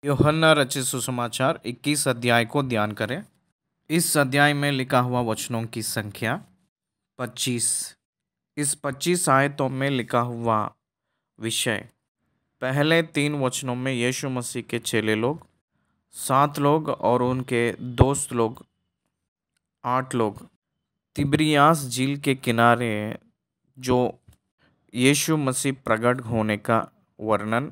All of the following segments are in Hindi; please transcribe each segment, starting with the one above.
यूहन्ना रचित सुसमाचार 21 अध्याय को ध्यान करें। इस अध्याय में लिखा हुआ वचनों की संख्या 25। इस 25 आयतों में लिखा हुआ विषय, पहले 3 वचनों में यीशु मसीह के चेले लोग 7 लोग और उनके दोस्त लोग 8 लोग तिबिरियास झील के किनारे जो यीशु मसीह प्रकट होने का वर्णन,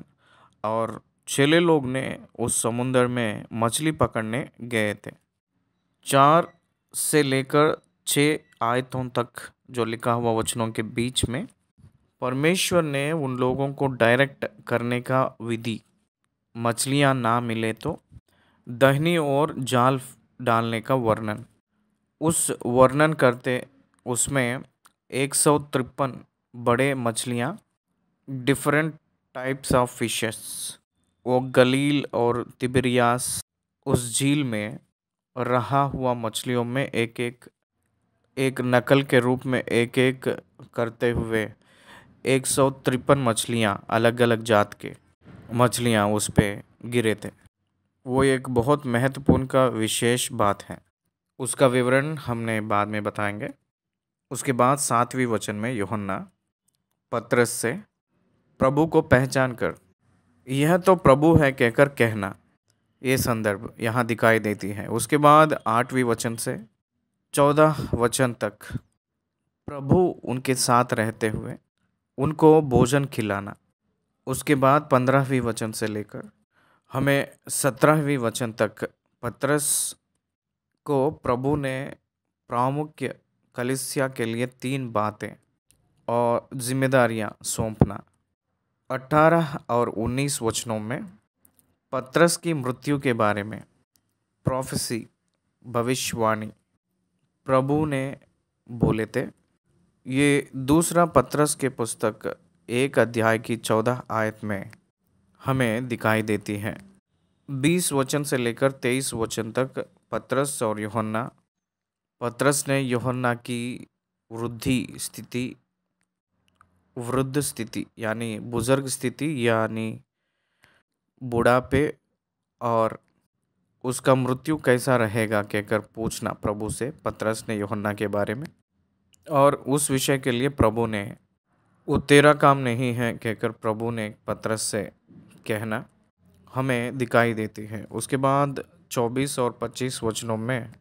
और चेले लोग ने उस समुद्र में मछली पकड़ने गए थे। 4 से लेकर 6 आयतों तक जो लिखा हुआ वचनों के बीच में परमेश्वर ने उन लोगों को डायरेक्ट करने का विधि, मछलियां ना मिले तो दाहिनी ओर जाल डालने का वर्णन, उस वर्णन करते उसमें 153 बड़े मछलियां, डिफरेंट टाइप्स ऑफ फिशेस, वो गलील और तिबिरियास उस झील में रहा हुआ मछलियों में एक नकल के रूप में एक एक करते हुए 153 मछलियाँ, अलग अलग जात के मछलियाँ उस पे गिरे थे। वो एक बहुत महत्वपूर्ण का विशेष बात है, उसका विवरण हमने बाद में बताएंगे। उसके बाद 7वें वचन में यूहन्ना पतरस से प्रभु को पहचान कर यह तो प्रभु है कहकर कहना, ये संदर्भ यहाँ दिखाई देती है। उसके बाद 8वें वचन से 14 वचन तक प्रभु उनके साथ रहते हुए उनको भोजन खिलाना। उसके बाद 15वें वचन से लेकर हमें 17वें वचन तक पतरस को प्रभु ने प्रामुख्य कलीसिया के लिए 3 बातें और जिम्मेदारियां सौंपना। 18 और 19 वचनों में पतरस की मृत्यु के बारे में प्रोफेसी, भविष्यवाणी प्रभु ने बोले थे। ये दूसरा पतरस के पुस्तक 1 अध्याय की 14 आयत में हमें दिखाई देती है। 20 वचन से लेकर 23 वचन तक पतरस और यूहन्ना, पतरस ने यूहन्ना की वृद्ध स्थिति यानी बुजुर्ग स्थिति यानी बुढ़ापे और उसका मृत्यु कैसा रहेगा कहकर पूछना प्रभु से, पतरस ने यूहन्ना के बारे में, और उस विषय के लिए प्रभु ने वो तेरा काम नहीं है कहकर प्रभु ने पतरस से कहना हमें दिखाई देती है। उसके बाद 24 और 25 वचनों में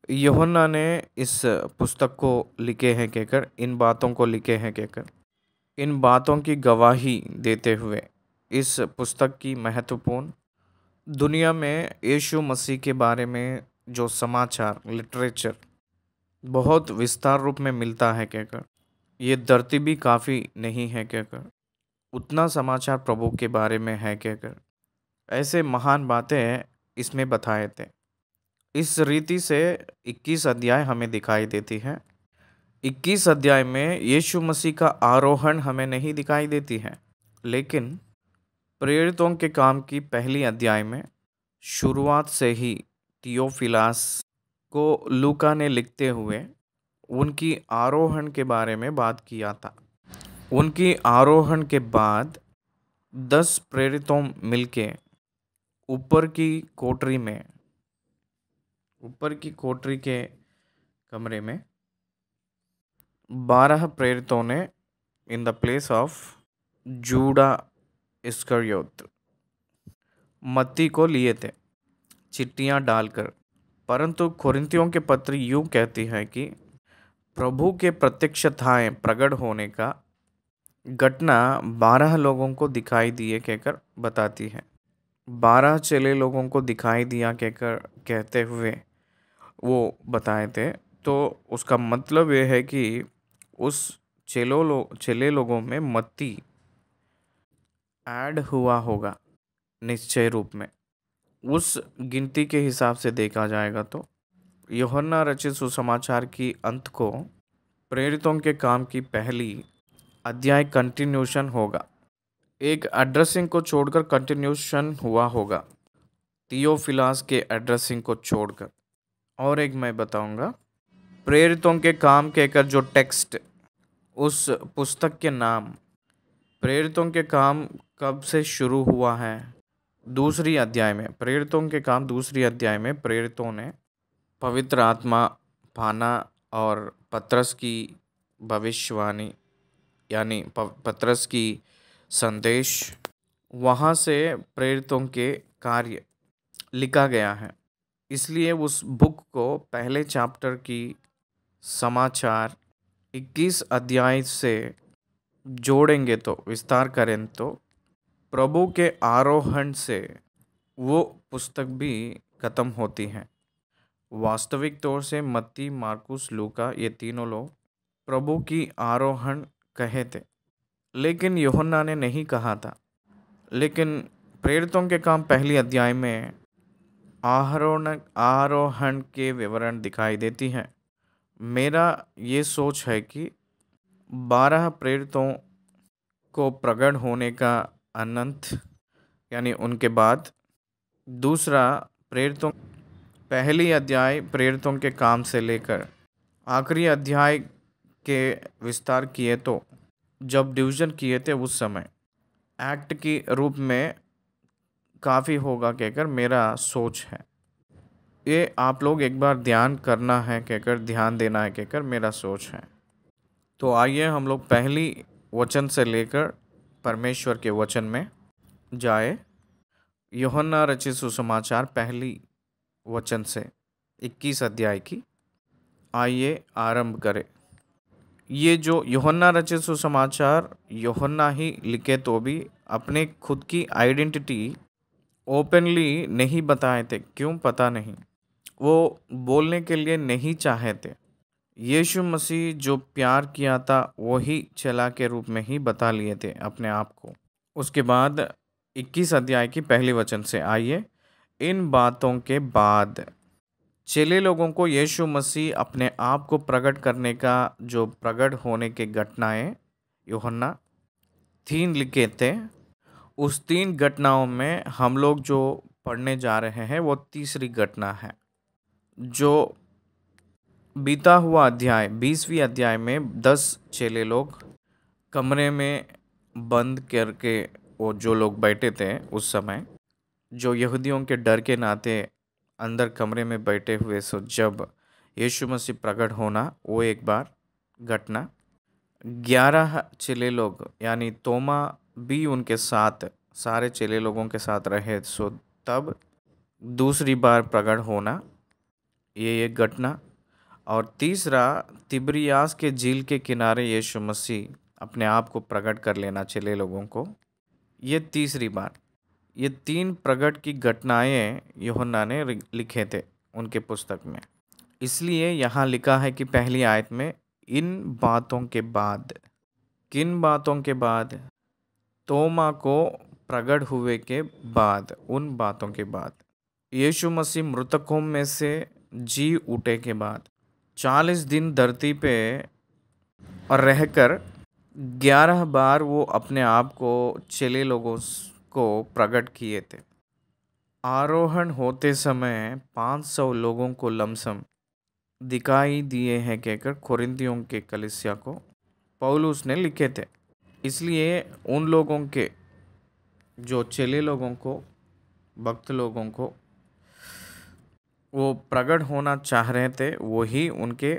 यूहन्ना ने इस पुस्तक को लिखे हैं कहकर, इन बातों को लिखे हैं कहकर, इन बातों की गवाही देते हुए इस पुस्तक की महत्वपूर्ण दुनिया में यीशु मसीह के बारे में जो समाचार लिटरेचर बहुत विस्तार रूप में मिलता है कहकर, ये धरती भी काफ़ी नहीं है कहकर, उतना समाचार प्रभु के बारे में है कहकर, ऐसे महान बातें इसमें बताए थे। इस रीति से 21 अध्याय हमें दिखाई देती है। 21 अध्याय में यीशु मसीह का आरोहण हमें नहीं दिखाई देती है, लेकिन प्रेरितों के काम की पहली अध्याय में शुरुआत से ही थियोफिलास को लूका ने लिखते हुए उनकी आरोहण के बारे में बात किया था। उनकी आरोहण के बाद 10 प्रेरितों मिलके ऊपर की कोठरी के कमरे में 12 प्रेरितों ने in the place of Judah Iscariot मत्ती को लिए थे, चिट्ठियाँ डालकर। परंतु कोरिन्थियों के पत्र यूँ कहती है कि प्रभु के प्रत्यक्षताएं प्रकट होने का घटना 12 लोगों को दिखाई दिए कहकर बताती है। 12 चेले लोगों को दिखाई दिया कहकर कहते हुए वो बताए थे, तो उसका मतलब ये है कि उस चेले लोगों में मत्ती ऐड हुआ होगा निश्चय रूप में। उस गिनती के हिसाब से देखा जाएगा तो यूहन्ना रचित सुसमाचार की अंत को प्रेरितों के काम की पहली अध्याय कंटिन्यूशन होगा। एक एड्रेसिंग को छोड़कर कंटिन्यूशन हुआ होगा, थियोफिलास के एड्रेसिंग को छोड़कर। और एक मैं बताऊंगा, प्रेरितों के काम कहकर जो टेक्स्ट, उस पुस्तक के नाम, प्रेरितों के काम कब से शुरू हुआ है, दूसरी अध्याय में प्रेरितों के काम, दूसरी अध्याय में प्रेरितों ने पवित्र आत्मा पाना और पतरस की भविष्यवाणी यानी पतरस की संदेश, वहाँ से प्रेरितों के कार्य लिखा गया है। इसलिए उस बुक को पहले चैप्टर की समाचार 21 अध्याय से जोड़ेंगे तो, विस्तार करें तो, प्रभु के आरोहण से वो पुस्तक भी खत्म होती है। वास्तविक तौर से मत्ती, मार्कुस, लूका ये तीनों लोग प्रभु की आरोहण कहे थे, लेकिन यूहन्ना ने नहीं कहा था। लेकिन प्रेरितों के काम पहली अध्याय में आरोहण के विवरण दिखाई देती है। मेरा ये सोच है कि 12 प्रेरितों को प्रकट होने का अनंत यानी उनके बाद, दूसरा प्रेरितों पहली अध्याय प्रेरितों के काम से लेकर आखिरी अध्याय के विस्तार किए तो जब डिवीजन किए थे उस समय एक्ट की रूप में काफ़ी होगा कहकर मेरा सोच है। ये आप लोग एक बार ध्यान करना है कहकर, ध्यान देना है कहकर मेरा सोच है। तो आइए हम लोग पहली वचन से लेकर परमेश्वर के वचन में जाए। यूहन्ना रचित सुसमाचार पहली वचन से 21 अध्याय की आइए आरंभ करें। ये जो यूहन्ना रचित सुसमाचार यूहन्ना ही लिखे तो भी अपने खुद की आइडेंटिटी ओपनली नहीं बताए थे। क्यों पता नहीं, वो बोलने के लिए नहीं चाहे थे। यीशु मसीह जो प्यार किया था वही चेला के रूप में ही बता लिए थे अपने आप को। उसके बाद 21 अध्याय की पहली वचन से आइए। इन बातों के बाद चेले लोगों को यीशु मसीह अपने आप को प्रकट करने का जो प्रकट होने के घटनाएं यूहन्ना 3 लिखे थे, उस 3 घटनाओं में हम लोग जो पढ़ने जा रहे हैं वो तीसरी घटना है। जो बीता हुआ अध्याय 20वीं अध्याय में 10 चेले लोग कमरे में बंद करके, वो जो लोग बैठे थे उस समय, जो यहूदियों के डर के नाते अंदर कमरे में बैठे हुए, सो जब यीशु मसीह प्रकट होना वो एक बार घटना। 11 चेले लोग यानी तोमा भी उनके साथ, सारे चेले लोगों के साथ रहे, सो तब दूसरी बार प्रकट होना, ये एक घटना। और तीसरा तिब्रियास के झील के किनारे यीशु मसीह अपने आप को प्रकट कर लेना चेले लोगों को, ये तीसरी बार। ये 3 प्रकट की घटनाएं यूहन्ना ने लिखे थे उनके पुस्तक में। इसलिए यहाँ लिखा है कि पहली आयत में इन बातों के बाद, किन बातों के बाद? तोमा को प्रकट हुए के बाद, उन बातों के बाद, यीशु मसीह मृतकों में से जी उठे के बाद, 40 दिन धरती पे और रहकर 11 बार वो अपने आप को चेले लोगों को प्रकट किए थे। आरोहण होते समय 500 लोगों को लमसम दिखाई दिए हैं कहकर कोरिन्थियों के कलीसिया को पौलुस ने लिखे थे। इसलिए उन लोगों के, जो चेले लोगों को, भक्त लोगों को वो प्रकट होना चाह रहे थे, वही उनके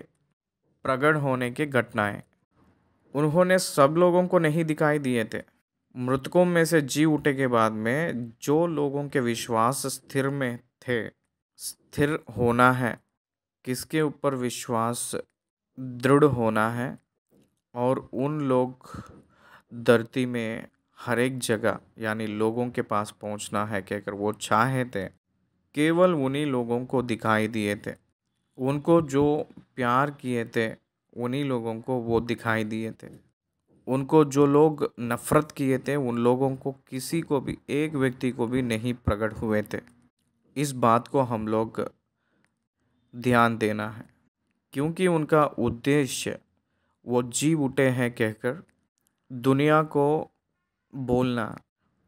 प्रकट होने के घटनाएं। उन्होंने सब लोगों को नहीं दिखाई दिए थे। मृतकों में से जी उठे के बाद में जो लोगों के विश्वास स्थिर में थे, स्थिर होना है, किसके ऊपर विश्वास दृढ़ होना है, और उन लोग धरती में हर एक जगह यानी लोगों के पास पहुंचना है कहकर वो चाहे थे, केवल उन्हीं लोगों को दिखाई दिए थे। उनको जो प्यार किए थे उन्हीं लोगों को वो दिखाई दिए थे। उनको जो लोग नफरत किए थे उन लोगों को, किसी को भी, एक व्यक्ति को भी नहीं प्रकट हुए थे। इस बात को हम लोग ध्यान देना है, क्योंकि उनका उद्देश्य वो जी उठे हैं कहकर दुनिया को बोलना,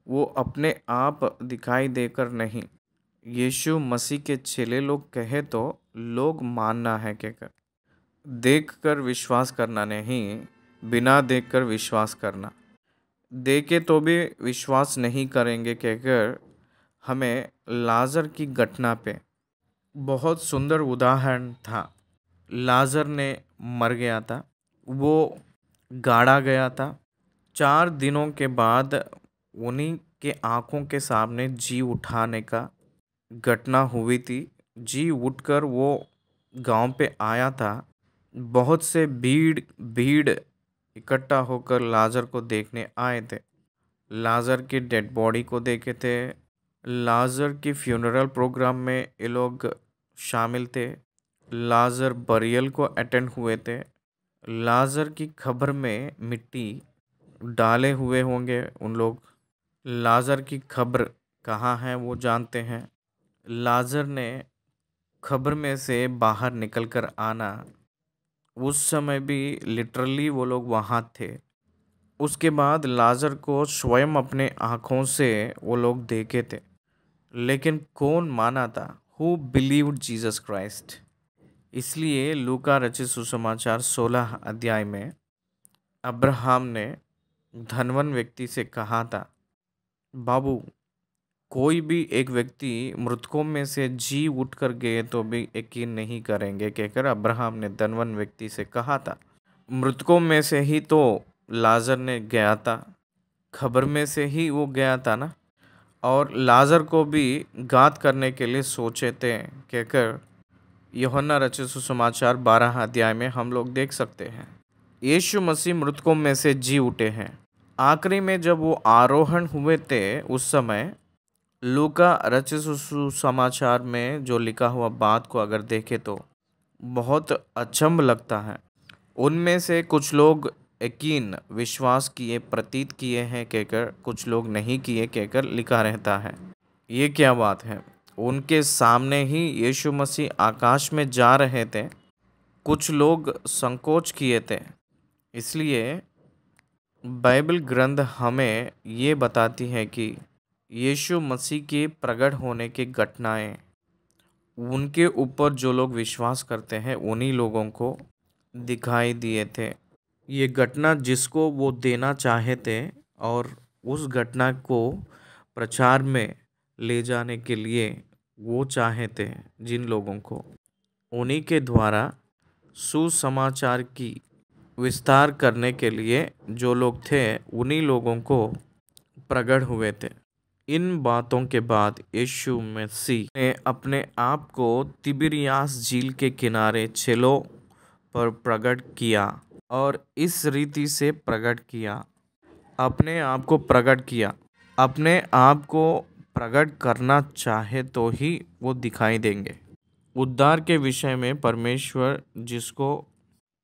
वो अपने आप दिखाई देकर नहीं, यीशु मसीह के चेले लोग कहे तो लोग मानना है कहकर, देखकर विश्वास करना नहीं, बिना देखकर विश्वास करना। देखे तो भी विश्वास नहीं करेंगे कहकर हमें लाजर की घटना पे बहुत सुंदर उदाहरण था। लाजर ने मर गया था, वो गाड़ा गया था। 4 दिनों के बाद उन्हीं के आंखों के सामने जी उठाने का घटना हुई थी। जी उठकर वो गांव पे आया था। बहुत से भीड़ भीड़ इकट्ठा होकर लाजर को देखने आए थे। लाजर की डेड बॉडी को देखे थे। लाजर की फ्यूनरल प्रोग्राम में ये लोग शामिल थे। लाजर बरियल को अटेंड हुए थे। लाजर की खबर में मिट्टी डाले हुए होंगे उन लोग। लाजर की खबर कहाँ है वो जानते हैं। लाजर ने खबर में से बाहर निकलकर आना, उस समय भी लिटरली वो लोग वहाँ थे। उसके बाद लाजर को स्वयं अपने आँखों से वो लोग देखे थे। लेकिन कौन माना था? Who believed Jesus Christ. इसलिए लूका रचित सुसमाचार 16 अध्याय में अब्राहम ने धनवान व्यक्ति से कहा था, बाबू, कोई भी एक व्यक्ति मृतकों में से जी उठकर गए तो भी यकीन नहीं करेंगे, कहकर अब्राहम ने धनवान व्यक्ति से कहा था। मृतकों में से ही तो लाजर ने गया था, खबर में से ही वो गया था ना। और लाजर को भी घात करने के लिए सोचे थे, कहकर यूहन्ना रचित सुसमाचार 12 अध्याय में हम लोग देख सकते हैं। यीशु मसीह मृतकों में से जी उठे हैं। आखिरी में जब वो आरोहण हुए थे, उस समय लूका रचित सुसमाचार में जो लिखा हुआ बात को अगर देखें तो बहुत अचंभ लगता है। उनमें से कुछ लोग यकीन विश्वास किए, प्रतीत किए हैं कहकर, कुछ लोग नहीं किए कहकर लिखा रहता है। ये क्या बात है? उनके सामने ही यीशु मसीह आकाश में जा रहे थे, कुछ लोग संकोच किए थे। इसलिए बाइबल ग्रंथ हमें ये बताती है कि यीशु मसीह के प्रकट होने की घटनाएं उनके ऊपर जो लोग विश्वास करते हैं उन्हीं लोगों को दिखाई दिए थे। ये घटना जिसको वो देना चाहे थे और उस घटना को प्रचार में ले जाने के लिए वो चाहे थे, जिन लोगों को, उन्हीं के द्वारा सुसमाचार की विस्तार करने के लिए जो लोग थे उन्हीं लोगों को प्रकट हुए थे। इन बातों के बाद यीशु मसीह ने अपने आप को तिबिरियास झील के किनारे चेलों पर प्रकट किया और इस रीति से प्रकट किया, अपने आप को प्रकट किया। अपने आप को प्रकट करना चाहे तो ही वो दिखाई देंगे। उद्धार के विषय में परमेश्वर जिसको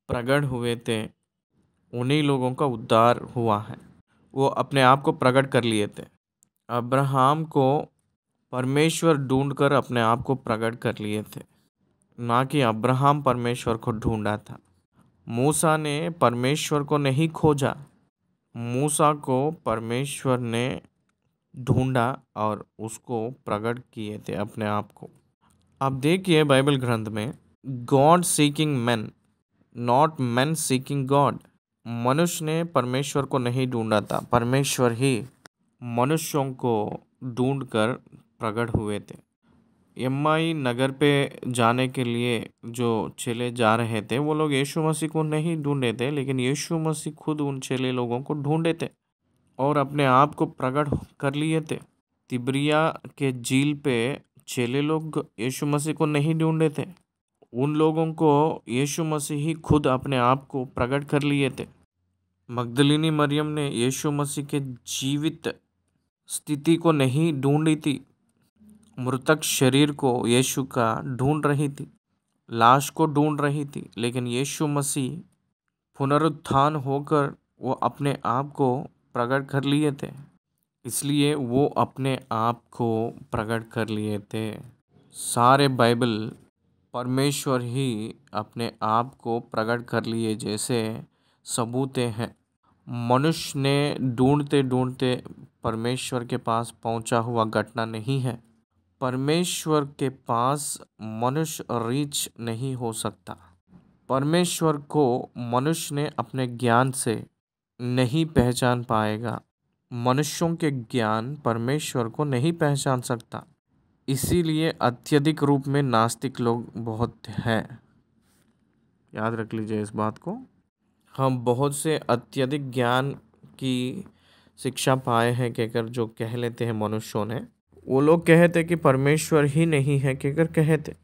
प्रकट हुए थे उन्हीं लोगों का उद्धार हुआ है। वो अपने आप को प्रकट कर लिए थे। अब्राहम को परमेश्वर ढूंढकर अपने आप को प्रकट कर लिए थे, ना कि अब्राहम परमेश्वर को ढूंढा था। मूसा ने परमेश्वर को नहीं खोजा, मूसा को परमेश्वर ने ढूंढा और उसको प्रकट किए थे अपने आप को। अब देखिए बाइबल ग्रंथ में, God seeking man, not man seeking God. मनुष्य ने परमेश्वर को नहीं ढूंढा था, परमेश्वर ही मनुष्यों को ढूंढकर प्रकट हुए थे। एम्माई नगर पे जाने के लिए जो चेले जा रहे थे वो लोग यीशु मसीह को नहीं ढूंढे थे, लेकिन यीशु मसीह खुद उन चेले लोगों को ढूंढे थे और अपने आप को प्रकट कर लिए थे। तिब्रिया के झील पे चेले लोग यीशु मसीह को नहीं ढूंढे थे, उन लोगों को यीशु मसीह ही खुद अपने आप को प्रकट कर लिए थे। मगदलिनी मरियम ने यीशु मसीह के जीवित स्थिति को नहीं ढूंढी थी, मृतक शरीर को यीशु का ढूंढ रही थी, लाश को ढूंढ रही थी। लेकिन यीशु मसीह पुनरुत्थान होकर वो अपने आप को प्रकट कर लिए थे, इसलिए वो अपने आप को प्रकट कर लिए थे। सारे बाइबल परमेश्वर ही अपने आप को प्रकट कर लिए जैसे सबूत हैं। मनुष्य ने ढूंढते ढूंढते परमेश्वर के पास पहुंचा हुआ घटना नहीं है। परमेश्वर के पास मनुष्य रीच नहीं हो सकता। परमेश्वर को मनुष्य ने अपने ज्ञान से नहीं पहचान पाएगा। मनुष्यों के ज्ञान परमेश्वर को नहीं पहचान सकता, इसीलिए अत्यधिक रूप में नास्तिक लोग बहुत हैं। याद रख लीजिए इस बात को। हम बहुत से अत्यधिक ज्ञान की शिक्षा पाए हैं कहकर जो कह लेते हैं मनुष्यों ने, वो लोग कहते कि परमेश्वर ही नहीं है कहकर कहते,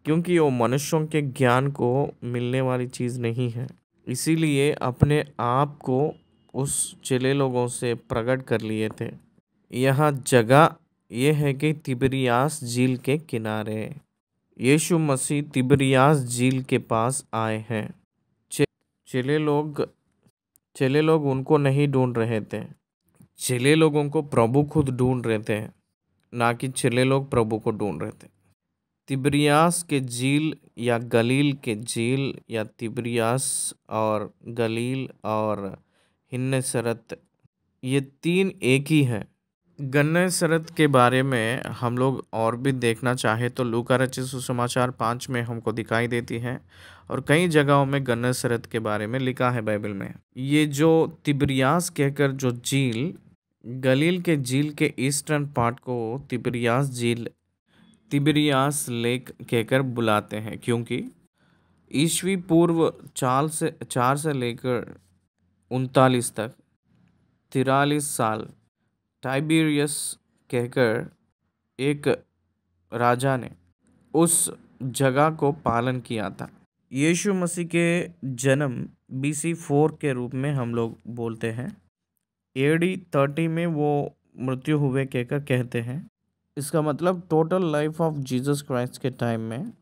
क्योंकि वो मनुष्यों के ज्ञान को मिलने वाली चीज़ नहीं है। इसीलिए अपने आप को उस चेले लोगों से प्रकट कर लिए थे। यहाँ जगह ये है कि तिबिरियास झील के किनारे यीशु मसीह तिबिरियास झील के पास आए हैं। चे- चेले लोग चेले लोग उनको नहीं ढूंढ रहे थे, चेले लोगों को प्रभु खुद ढूंढ रहे थे, ना कि चेले लोग प्रभु को ढूंढ रहे थे। तिबिरियास के झील या गलील के झील या तिबिरियास और गलील और हिन्नेसरत, ये तीन एक ही है। गन्नेसरत के बारे में हम लोग और भी देखना चाहे तो लूका रचित सुसमाचार 5 में हमको दिखाई देती है, और कई जगहों में गन्नेसरत के बारे में लिखा है बाइबल में। ये जो तिबिरियास कहकर जो झील, गलील के झील के ईस्टर्न पार्ट को तिबिरियास झील, तिबिरियास लेक कहकर बुलाते हैं, क्योंकि ईस्वी पूर्व 4 से लेकर 39 तक 43 साल टाइबेरियस कहकर एक राजा ने उस जगह को पालन किया था। यीशु मसीह के जन्म BC 4 के रूप में हम लोग बोलते हैं। AD 30 में वो मृत्यु हुए कहकर कहते हैं। इसका मतलब total life of Jesus Christ के टाइम में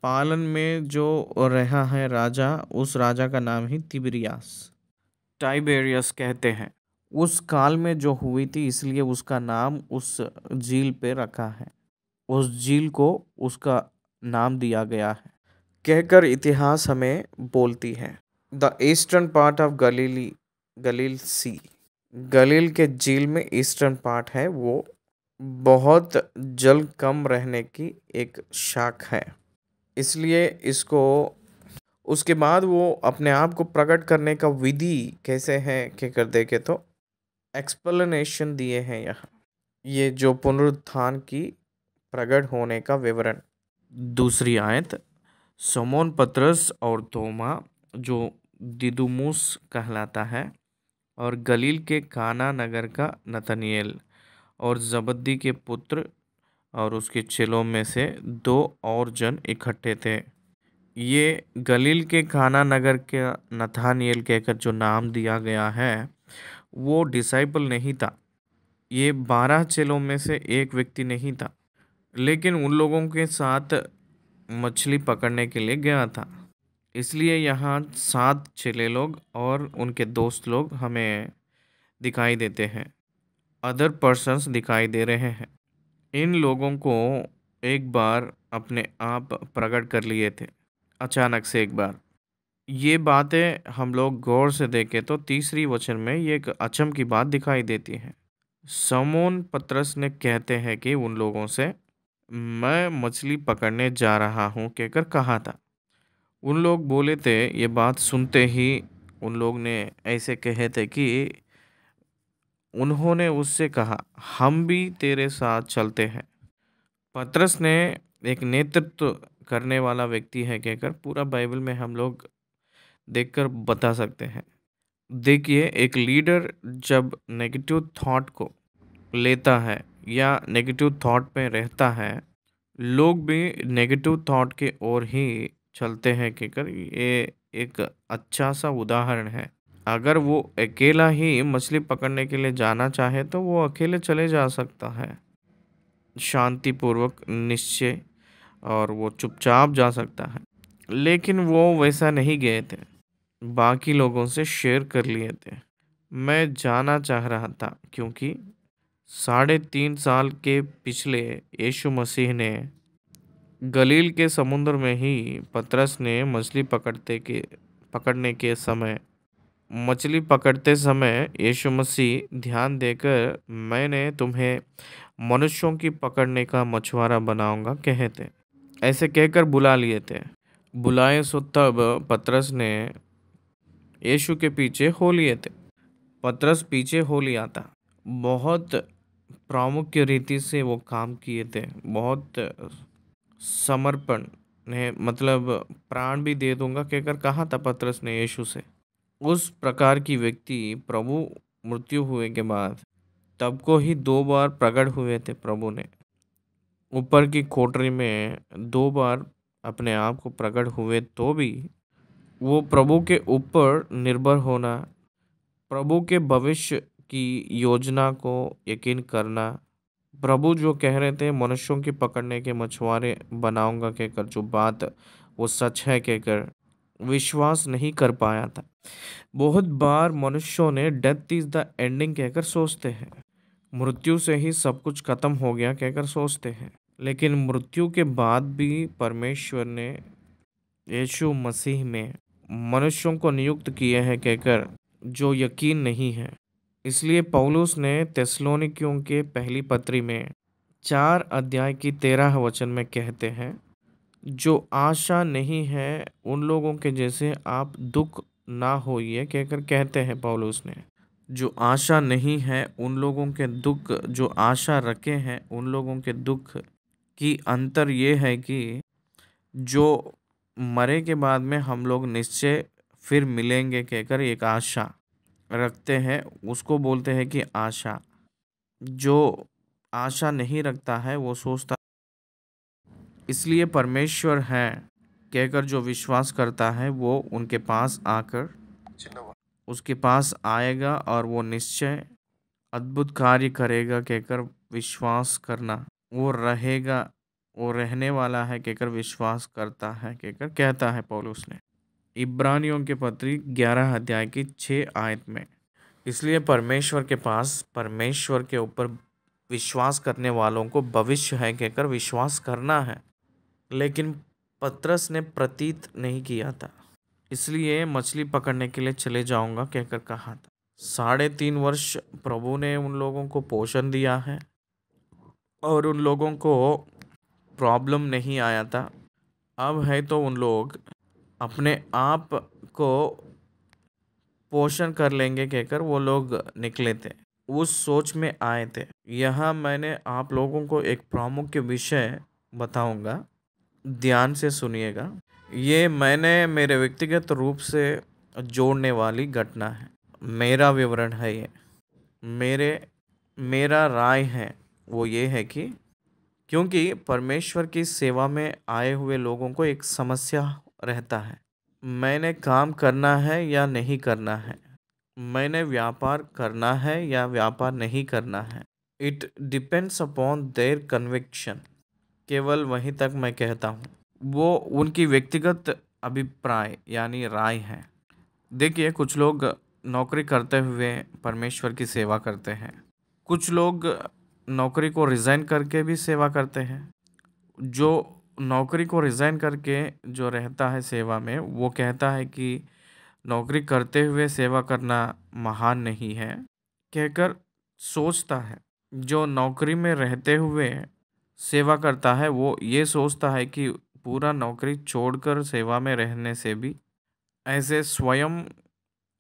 पालन में जो रहा है राजा, उस राजा का नाम ही तिबिरियास टाइबेरियस कहते हैं। उस काल में जो हुई थी, इसलिए उसका नाम उस झील पे रखा है, उस झील को उसका नाम दिया गया है कहकर इतिहास हमें बोलती है। द ईस्टर्न पार्ट ऑफ गलील सी, गलील के झील में ईस्टर्न पार्ट है, वो बहुत जल कम रहने की एक शाख है, इसलिए इसको उसके बाद वो अपने आप को प्रकट करने का विधि कैसे है कहकर देखे तो एक्सप्लेनेशन दिए हैं यहाँ। ये जो पुनरुत्थान की प्रकट होने का विवरण। दूसरी आयत, शमौन पतरस और तोमा जो दिदुमुस कहलाता है, और गलील के काना नगर का नतनएल और जबद्दी के पुत्र और उसके चेलों में से 2 और जन इकट्ठे थे। ये गलील के काना नगर के नथानिएल कहकर जो नाम दिया गया है, वो डिसाइपल नहीं था, ये 12 चेलों में से एक व्यक्ति नहीं था, लेकिन उन लोगों के साथ मछली पकड़ने के लिए गया था। इसलिए यहाँ 7 चेले लोग और उनके दोस्त लोग हमें दिखाई देते हैं, अदर पर्सन्स दिखाई दे रहे हैं। इन लोगों को एक बार अपने आप प्रकट कर लिए थे, अचानक से एक बार। ये बातें हम लोग गौर से देखें तो तीसरी वचन में ये एक अचंभ की बात दिखाई देती है। शमौन पतरस ने कहते हैं कि उन लोगों से, मैं मछली पकड़ने जा रहा हूँ कहकर कहा था। उन लोग बोले थे, ये बात सुनते ही उन लोग ने ऐसे कहे थे कि उन्होंने उससे कहा, हम भी तेरे साथ चलते हैं। पतरस ने एक नेतृत्व करने वाला व्यक्ति है कहकर पूरा बाइबल में हम लोग देखकर बता सकते हैं। देखिए, एक लीडर जब नेगेटिव थॉट को लेता है या नेगेटिव थॉट में रहता है, लोग भी नेगेटिव थॉट के ओर ही चलते हैं कहकर ये एक अच्छा सा उदाहरण है। अगर वो अकेला ही मछली पकड़ने के लिए जाना चाहे तो वो अकेले चले जा सकता है, शांतिपूर्वक निश्चय, और वो चुपचाप जा सकता है। लेकिन वो वैसा नहीं गए थे, बाकी लोगों से शेयर कर लिए थे। मैं जाना चाह रहा था क्योंकि 3.5 साल के पिछले यीशु मसीह ने गलील के समुद्र में ही पतरस ने मछली पकड़ते समय यीशु मसीह ध्यान देकर, मैंने तुम्हें मनुष्यों की पकड़ने का मछुआरा बनाऊंगा कहते, ऐसे कहकर बुला लिए थे। बुलाए सो तब पतरस ने यीशु के पीछे हो लिए थे। पतरस पीछे हो लिया था बहुत प्रामुख्य रीति से वो काम किए थे। बहुत समर्पण ने मतलब प्राण भी दे दूंगा कहकर कहा था पतरस ने यीशु से। उस प्रकार की व्यक्ति प्रभु मृत्यु हुए के बाद तब को ही 2 बार प्रकट हुए थे। प्रभु ने ऊपर की कोठरी में 2 बार अपने आप को प्रकट हुए, तो भी वो प्रभु के ऊपर निर्भर होना, प्रभु के भविष्य की योजना को यकीन करना, प्रभु जो कह रहे थे मनुष्यों की पकड़ने के मछुआरे बनाऊंगा कहकर, जो बात वो सच है कहकर विश्वास नहीं कर पाया था। बहुत बार मनुष्यों ने डेथ इज द एंडिंग कहकर सोचते हैं, मृत्यु से ही सब कुछ खत्म हो गया कहकर सोचते हैं, लेकिन मृत्यु के बाद भी परमेश्वर ने यीशु मसीह में मनुष्यों को नियुक्त किए हैं कहकर जो यकीन नहीं है। इसलिए पौलुस ने थिस्सलुनीकियों के पहली पत्री में 4 अध्याय की 13 वचन में कहते हैं, जो आशा नहीं है उन लोगों के जैसे आप दुख ना होइए कहकर कहते हैं पौलुस ने। जो आशा नहीं है उन लोगों के दुख, जो आशा रखे हैं उन लोगों के दुख की अंतर ये है कि जो मरे के बाद में हम लोग निश्चय फिर मिलेंगे कहकर एक आशा रखते हैं, उसको बोलते हैं कि आशा। जो आशा नहीं रखता है वो सोचता, इसलिए परमेश्वर है कहकर जो विश्वास करता है वो उनके पास आकर उसके पास आएगा और वो निश्चय अद्भुत कार्य करेगा कहकर विश्वास करना, वो रहेगा, वो रहने वाला है कहकर विश्वास करता है कहकर कहता है पौलुस ने इब्रानियों के पत्री 11 अध्याय की 6 आयत में। इसलिए परमेश्वर के पास परमेश्वर के ऊपर विश्वास करने वालों को भविष्य है कहकर विश्वास करना है, लेकिन पतरस ने प्रतीत नहीं किया था, इसलिए मछली पकड़ने के लिए चले जाऊंगा कहकर कहा था। 3.5 वर्ष प्रभु ने उन लोगों को पोषण दिया है और उन लोगों को प्रॉब्लम नहीं आया था। अब है तो उन लोग अपने आप को पोषण कर लेंगे कहकर वो लोग निकले थे, उस सोच में आए थे। यहाँ मैंने आप लोगों को एक प्रमुख विषय बताऊंगा, ध्यान से सुनिएगा। ये मैंने मेरे व्यक्तिगत रूप से जोड़ने वाली घटना है, मेरा विवरण है ये, मेरा राय है वो ये है कि क्योंकि परमेश्वर की सेवा में आए हुए लोगों को एक समस्या रहता है, मैंने काम करना है या नहीं करना है, मैंने व्यापार करना है या व्यापार नहीं करना है। It depends upon their conviction. केवल वहीं तक मैं कहता हूँ, वो उनकी व्यक्तिगत अभिप्राय यानी राय है। देखिए, कुछ लोग नौकरी करते हुए परमेश्वर की सेवा करते हैं, कुछ लोग नौकरी को रिज़ाइन करके भी सेवा करते हैं। जो नौकरी को रिज़ाइन करके जो रहता है सेवा में, वो कहता है कि नौकरी करते हुए सेवा करना महान नहीं है कहकर सोचता है। जो नौकरी में रहते हुए सेवा करता है वो ये सोचता है कि पूरा नौकरी छोड़कर सेवा में रहने से भी ऐसे स्वयं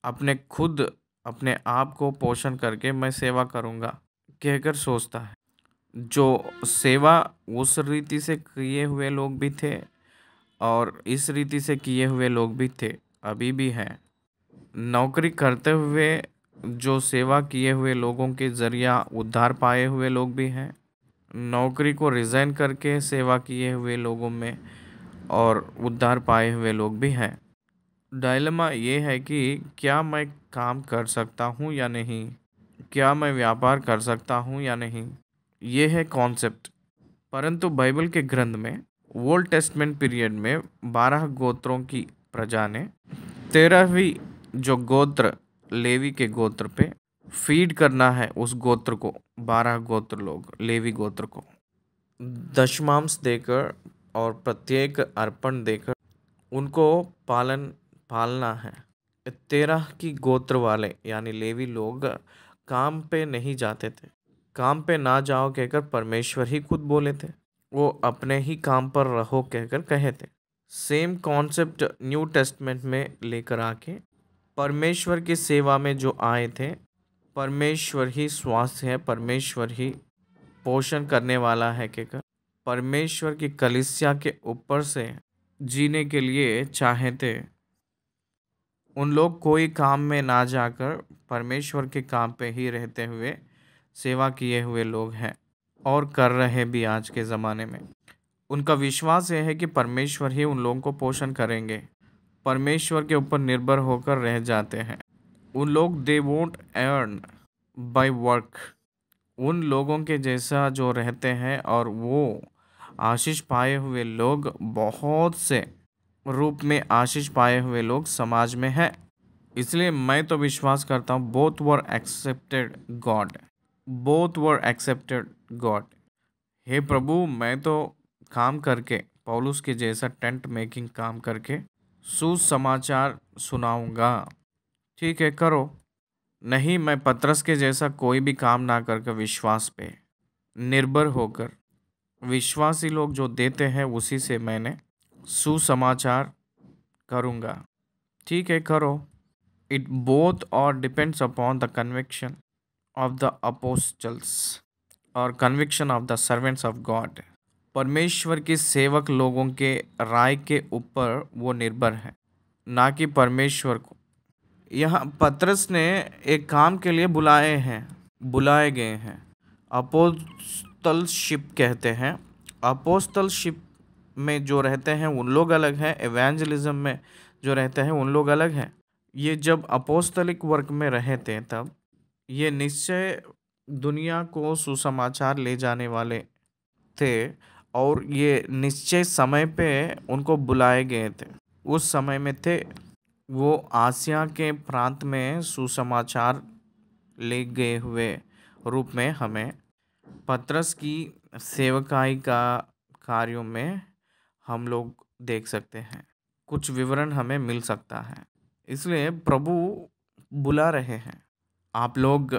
अपने आप को पोषण करके मैं सेवा करूँगा कहकर सोचता है। जो सेवा उस रीति से किए हुए लोग भी थे और इस रीति से किए हुए लोग भी थे, अभी भी हैं। नौकरी करते हुए जो सेवा किए हुए लोगों के जरिया उद्धार पाए हुए लोग भी हैं, नौकरी को रिज़ाइन करके सेवा किए हुए लोगों में और उद्धार पाए हुए लोग भी हैं। डायलेमा ये है कि क्या मैं काम कर सकता हूँ या नहीं, क्या मैं व्यापार कर सकता हूँ या नहीं, ये है कॉन्सेप्ट। परंतु बाइबल के ग्रंथ में ओल्ड टेस्टमेंट पीरियड में 12 गोत्रों की प्रजा ने 13वीं जो गोत्र लेवी के गोत्र पे फीड करना है, उस गोत्र को 12 गोत्र लोग लेवी गोत्र को दशमांश देकर और प्रत्येक अर्पण देकर उनको पालना है। 13 की गोत्र वाले यानी लेवी लोग काम पे नहीं जाते थे, काम पे ना जाओ कहकर परमेश्वर ही खुद बोले थे, वो अपने ही काम पर रहो कहकर कहे थे। सेम कॉन्सेप्ट न्यू टेस्टमेंट में लेकर आके परमेश्वर की सेवा में जो आए थे, परमेश्वर ही स्वास्थ्य है, परमेश्वर ही पोषण करने वाला है। कहकर परमेश्वर की कलीसिया के ऊपर से जीने के लिए चाहे थे उन लोग कोई काम में ना जाकर परमेश्वर के काम पे ही रहते हुए सेवा किए हुए लोग हैं और कर रहे भी आज के ज़माने में। उनका विश्वास यह है कि परमेश्वर ही उन लोगों को पोषण करेंगे, परमेश्वर के ऊपर निर्भर होकर रह जाते हैं। उन लोग they won't earn by work, उन लोगों के जैसा जो रहते हैं, और वो आशीष पाए हुए लोग, बहुत से रूप में आशीष पाए हुए लोग समाज में हैं। इसलिए मैं तो विश्वास करता हूँ both were accepted God, both were accepted God. हे प्रभु, मैं तो काम करके पौलुस के जैसा टेंट मेकिंग काम करके सुसमाचार सुनाऊंगा। ठीक है, करो। नहीं, मैं पतरस के जैसा कोई भी काम ना करके विश्वास पे निर्भर होकर, विश्वासी लोग जो देते हैं उसी से मैंने सुसमाचार करूँगा। ठीक है, करो। इट बोथ और depends upon the conviction of the apostles और conviction of the servants of God. परमेश्वर के सेवक लोगों के राय के ऊपर वो निर्भर है, ना कि परमेश्वर को। यहाँ पतरस ने एक काम के लिए बुलाए गए हैं। अपोस्तलशिप कहते हैं। अपोस्तलशिप में जो रहते हैं उन लोग अलग हैं, एवेंजलिज्म में जो रहते हैं उन लोग अलग हैं। ये जब अपोस्तलिक वर्क में रहे थे तब ये निश्चय दुनिया को सुसमाचार ले जाने वाले थे, और ये निश्चय समय पे उनको बुलाए गए थे। उस समय में थे वो आसिया के प्रांत में सुसमाचार ले गए हुए रूप में हमें पतरस की सेवकाई का कार्यों में हम लोग देख सकते हैं। कुछ विवरण हमें मिल सकता है। इसलिए प्रभु बुला रहे हैं। आप लोग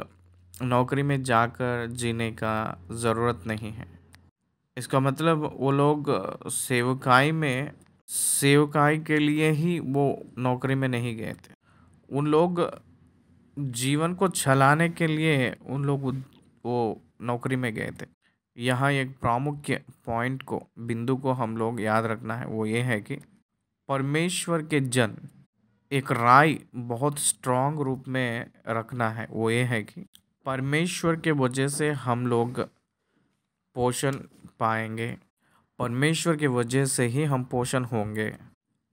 नौकरी में जाकर जीने का ज़रूरत नहीं है। इसका मतलब वो लोग सेवकाई के लिए ही वो नौकरी में नहीं गए थे। उन लोग जीवन को चलाने के लिए उन लोग वो नौकरी में गए थे। यहाँ एक प्रमुख पॉइंट को, बिंदु को हम लोग याद रखना है, वो ये है कि परमेश्वर के जन एक राय बहुत स्ट्रांग रूप में रखना है। वो ये है कि परमेश्वर के वजह से हम लोग पोषण पाएंगे, परमेश्वर के वजह से ही हम पोषण होंगे,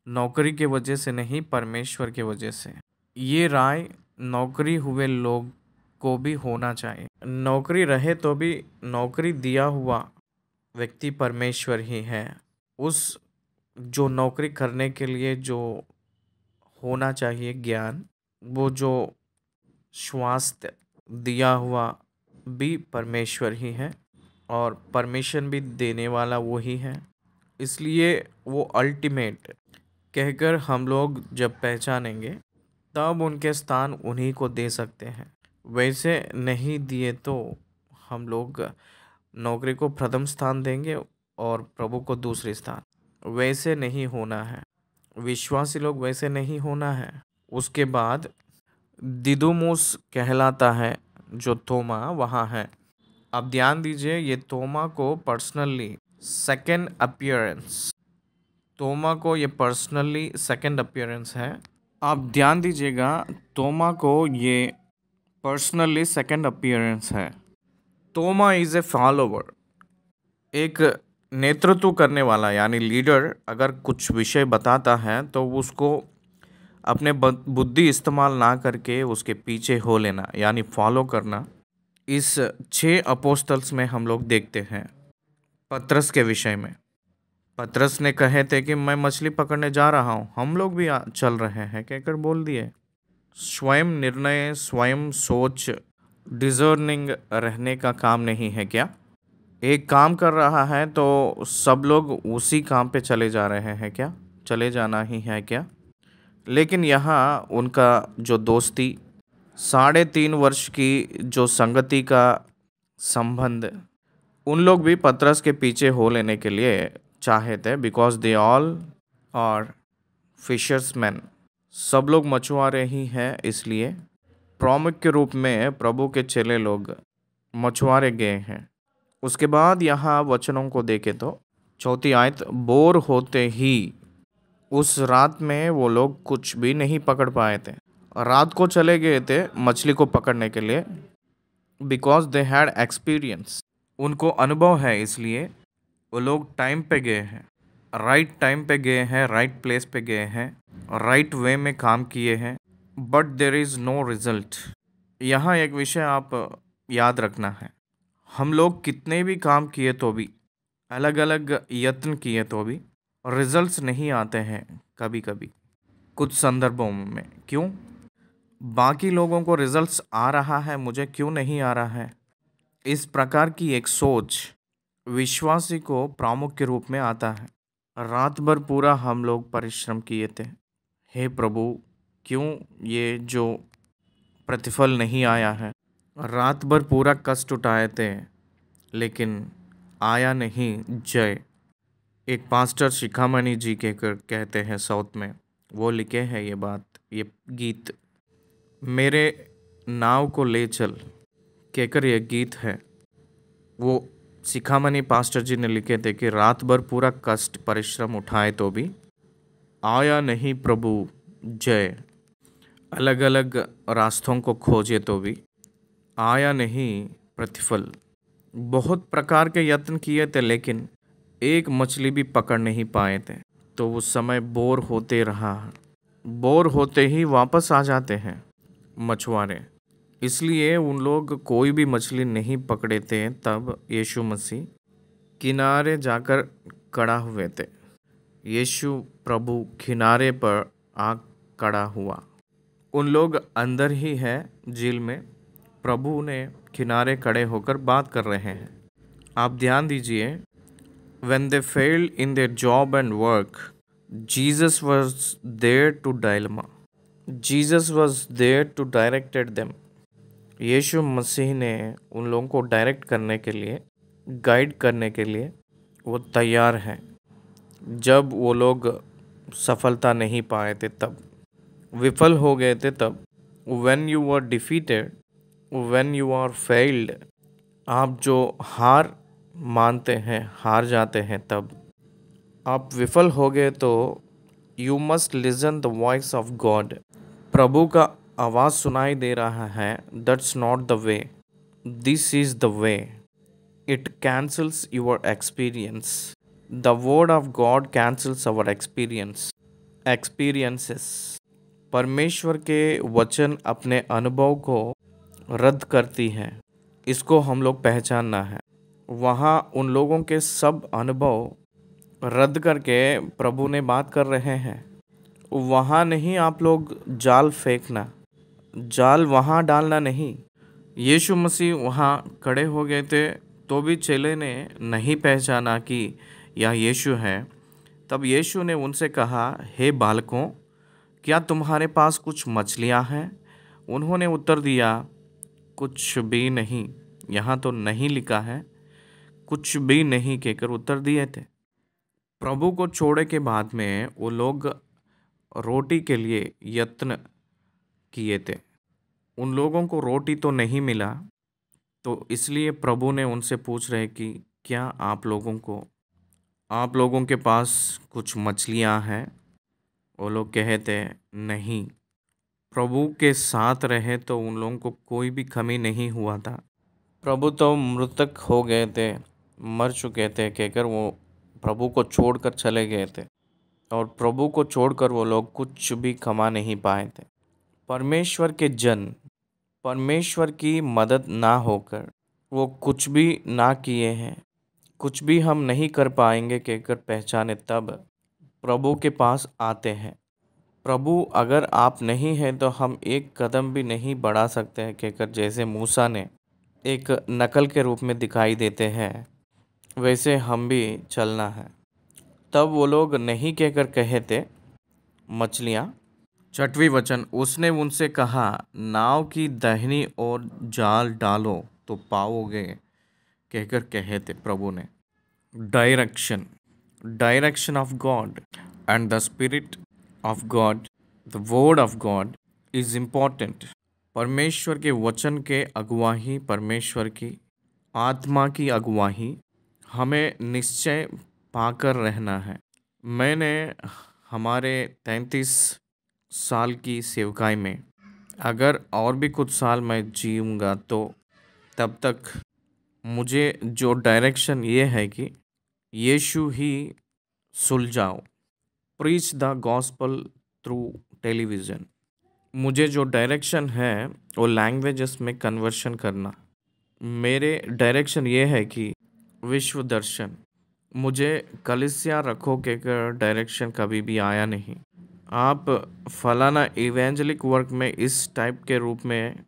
नौकरी के वजह से नहीं, परमेश्वर के वजह से। ये राय नौकरी हुए लोग को भी होना चाहिए। नौकरी रहे तो भी नौकरी दिया हुआ व्यक्ति परमेश्वर ही है। उस जो नौकरी करने के लिए जो होना चाहिए ज्ञान, वो जो स्वास्थ्य दिया हुआ भी परमेश्वर ही है, और परमिशन भी देने वाला वो ही है। इसलिए वो अल्टीमेट कहकर हम लोग जब पहचानेंगे तब उनके स्थान उन्हीं को दे सकते हैं। वैसे नहीं दिए तो हम लोग नौकरी को प्रथम स्थान देंगे और प्रभु को दूसरे स्थान। वैसे नहीं होना है। विश्वासी लोग वैसे नहीं होना है। उसके बाद दिदुमुस कहलाता है जो तोमा वहाँ है। अब ध्यान दीजिए, ये तोमा को पर्सनली सेकंड अपीयरेंस, तोमा को ये पर्सनली सेकंड अपीयरेंस है। आप ध्यान दीजिएगा, तोमा को ये पर्सनली सेकंड अपीयरेंस है। तोमा इज़ ए फॉलोवर, एक नेतृत्व करने वाला यानी लीडर अगर कुछ विषय बताता है तो उसको अपने बुद्धि इस्तेमाल ना करके उसके पीछे हो लेना यानी फॉलो करना। इस 6 अपोस्टल्स में हम लोग देखते हैं। पतरस के विषय में पतरस ने कहे थे कि मैं मछली पकड़ने जा रहा हूँ, हम लोग भी चल रहे हैं कहकर बोल दिए। स्वयं निर्णय, स्वयं सोच, डिजर्निंग रहने का काम नहीं है क्या? एक काम कर रहा है तो सब लोग उसी काम पे चले जा रहे हैं क्या? चले जाना ही है क्या? लेकिन यहाँ उनका जो दोस्ती, 3.5 वर्ष की जो संगति का संबंध, उन लोग भी पतरस के पीछे हो लेने के लिए चाहे थे। बिकॉज दे ऑल आर फिशर्समैन, सब लोग मछुआरे ही हैं। इसलिए प्रामुख्य रूप में प्रभु के चेले लोग मछुआरे गए हैं। उसके बाद यहाँ वचनों को देखें तो चौथी आयत, बोर होते ही उस रात में वो लोग कुछ भी नहीं पकड़ पाए थे। रात को चले गए थे मछली को पकड़ने के लिए, बिकॉज दे हैड एक्सपीरियंस, उनको अनुभव है, इसलिए वो लोग टाइम पे गए हैं, राइट टाइम पे गए हैं, राइट प्लेस पे गए हैं, राइट वे में काम किए हैं, but there is no result. यहाँ एक विषय आप याद रखना है, हम लोग कितने भी काम किए तो भी, अलग अलग यत्न किए तो भी रिजल्ट्स नहीं आते हैं कभी कभी, कुछ संदर्भों में। क्यों? बाकी लोगों को रिजल्ट्स आ रहा है, मुझे क्यों नहीं आ रहा है? इस प्रकार की एक सोच विश्वासी को प्रामुख्य रूप में आता है। रात भर पूरा हम लोग परिश्रम किए थे, हे प्रभु क्यों ये जो प्रतिफल नहीं आया है? रात भर पूरा कष्ट उठाए थे लेकिन आया नहीं जय। एक पास्टर शिखामणि जी कहते हैं साउथ में, वो लिखे हैं ये बात, ये गीत, मेरे नाव को ले चल कहकर ये गीत है। वो शिखामणि पास्टर जी ने लिखे थे कि रात भर पूरा कष्ट परिश्रम उठाए तो भी आया नहीं प्रभु जय, अलग अलग रास्तों को खोजे तो भी आया नहीं प्रतिफल। बहुत प्रकार के यत्न किए थे लेकिन एक मछली भी पकड़ नहीं पाए थे, तो उस समय बोर होते रहा। बोर होते ही वापस आ जाते हैं मछुआरे, इसलिए उन लोग कोई भी मछली नहीं पकड़े थे। तब यीशु मसीह किनारे जाकर खड़ा हुए थे। यीशु प्रभु किनारे पर आ खड़ा हुआ। उन लोग अंदर ही है झील में, प्रभु ने किनारे खड़े होकर बात कर रहे हैं। आप ध्यान दीजिए, when they failed in their job and work, Jesus was there to dilemma. Jesus was there to directed them. यीशु मसीह ने उन लोगों को डायरेक्ट करने के लिए, गाइड करने के लिए वो तैयार हैं। जब वो लोग सफलता नहीं पाए थे, तब विफल हो गए थे, तब when you were defeated, when you are failed, आप जो हार मानते हैं, हार जाते हैं, तब आप विफल हो गए तो you must listen the voice of God. प्रभु का आवाज़ सुनाई दे रहा है, that's not the way, this is the way. It cancels your experience. The word of God cancels our experiences. परमेश्वर के वचन अपने अनुभव को रद्द करती है, इसको हम लोग पहचानना है। वहाँ उन लोगों के सब अनुभव रद्द करके प्रभु ने बात कर रहे हैं। वहाँ नहीं आप लोग जाल फेंकना, जाल वहाँ डालना नहीं। यीशु मसीह वहाँ खड़े हो गए थे तो भी चेले ने नहीं पहचाना कि यह यीशु है। तब यीशु ने उनसे कहा, हे बालकों, क्या तुम्हारे पास कुछ मछलियाँ हैं? उन्होंने उत्तर दिया, कुछ भी नहीं। यहाँ तो नहीं लिखा है, कुछ भी नहीं कहकर उत्तर दिए थे। प्रभु को छोड़े के बाद में वो लोग रोटी के लिए यत्न किए थे। उन लोगों को रोटी तो नहीं मिला, तो इसलिए प्रभु ने उनसे पूछ रहे कि क्या आप लोगों के पास कुछ मछलियाँ हैं? वो लोग कहते नहीं। प्रभु के साथ रहे तो उन लोगों को कोई भी कमी नहीं हुआ था। प्रभु तो मृतक हो गए थे, मर चुके थे कहकर वो प्रभु को छोड़कर चले गए थे, और प्रभु को छोड़कर वो लोग कुछ भी कमा नहीं पाए थे। परमेश्वर के जन परमेश्वर की मदद ना होकर वो कुछ भी ना किए हैं, कुछ भी हम नहीं कर पाएंगे कहकर पहचाने, तब प्रभु के पास आते हैं। प्रभु अगर आप नहीं हैं तो हम एक कदम भी नहीं बढ़ा सकते हैं कहकर, जैसे मूसा ने एक नकल के रूप में दिखाई देते हैं, वैसे हम भी चलना है। तब वो लोग नहीं कहकर कहे थे मछलियाँ। छठवीं वचन, उसने उनसे कहा, नाव की दाहिनी ओर जाल डालो तो पाओगे कहकर कहे थे प्रभु ने। Direction of God and the spirit of God, the word of God is important. परमेश्वर के वचन के अगुवाही, परमेश्वर की आत्मा की अगुवाही हमें निश्चय पाकर रहना है। मैंने हमारे 33 साल की सेवकाई में अगर और भी कुछ साल मैं जीऊँगा तो तब तक मुझे जो डायरेक्शन ये है कि यीशु ही सुलझाओ, preach the gospel through television. मुझे जो डायरेक्शन है वो लैंग्वेजेस में कन्वर्शन करना। मेरे डायरेक्शन ये है कि विश्व दर्शन। मुझे कलीसिया रखो के डायरेक्शन कभी भी आया नहीं। आप फलाना इवेंजलिक वर्क में इस टाइप के रूप में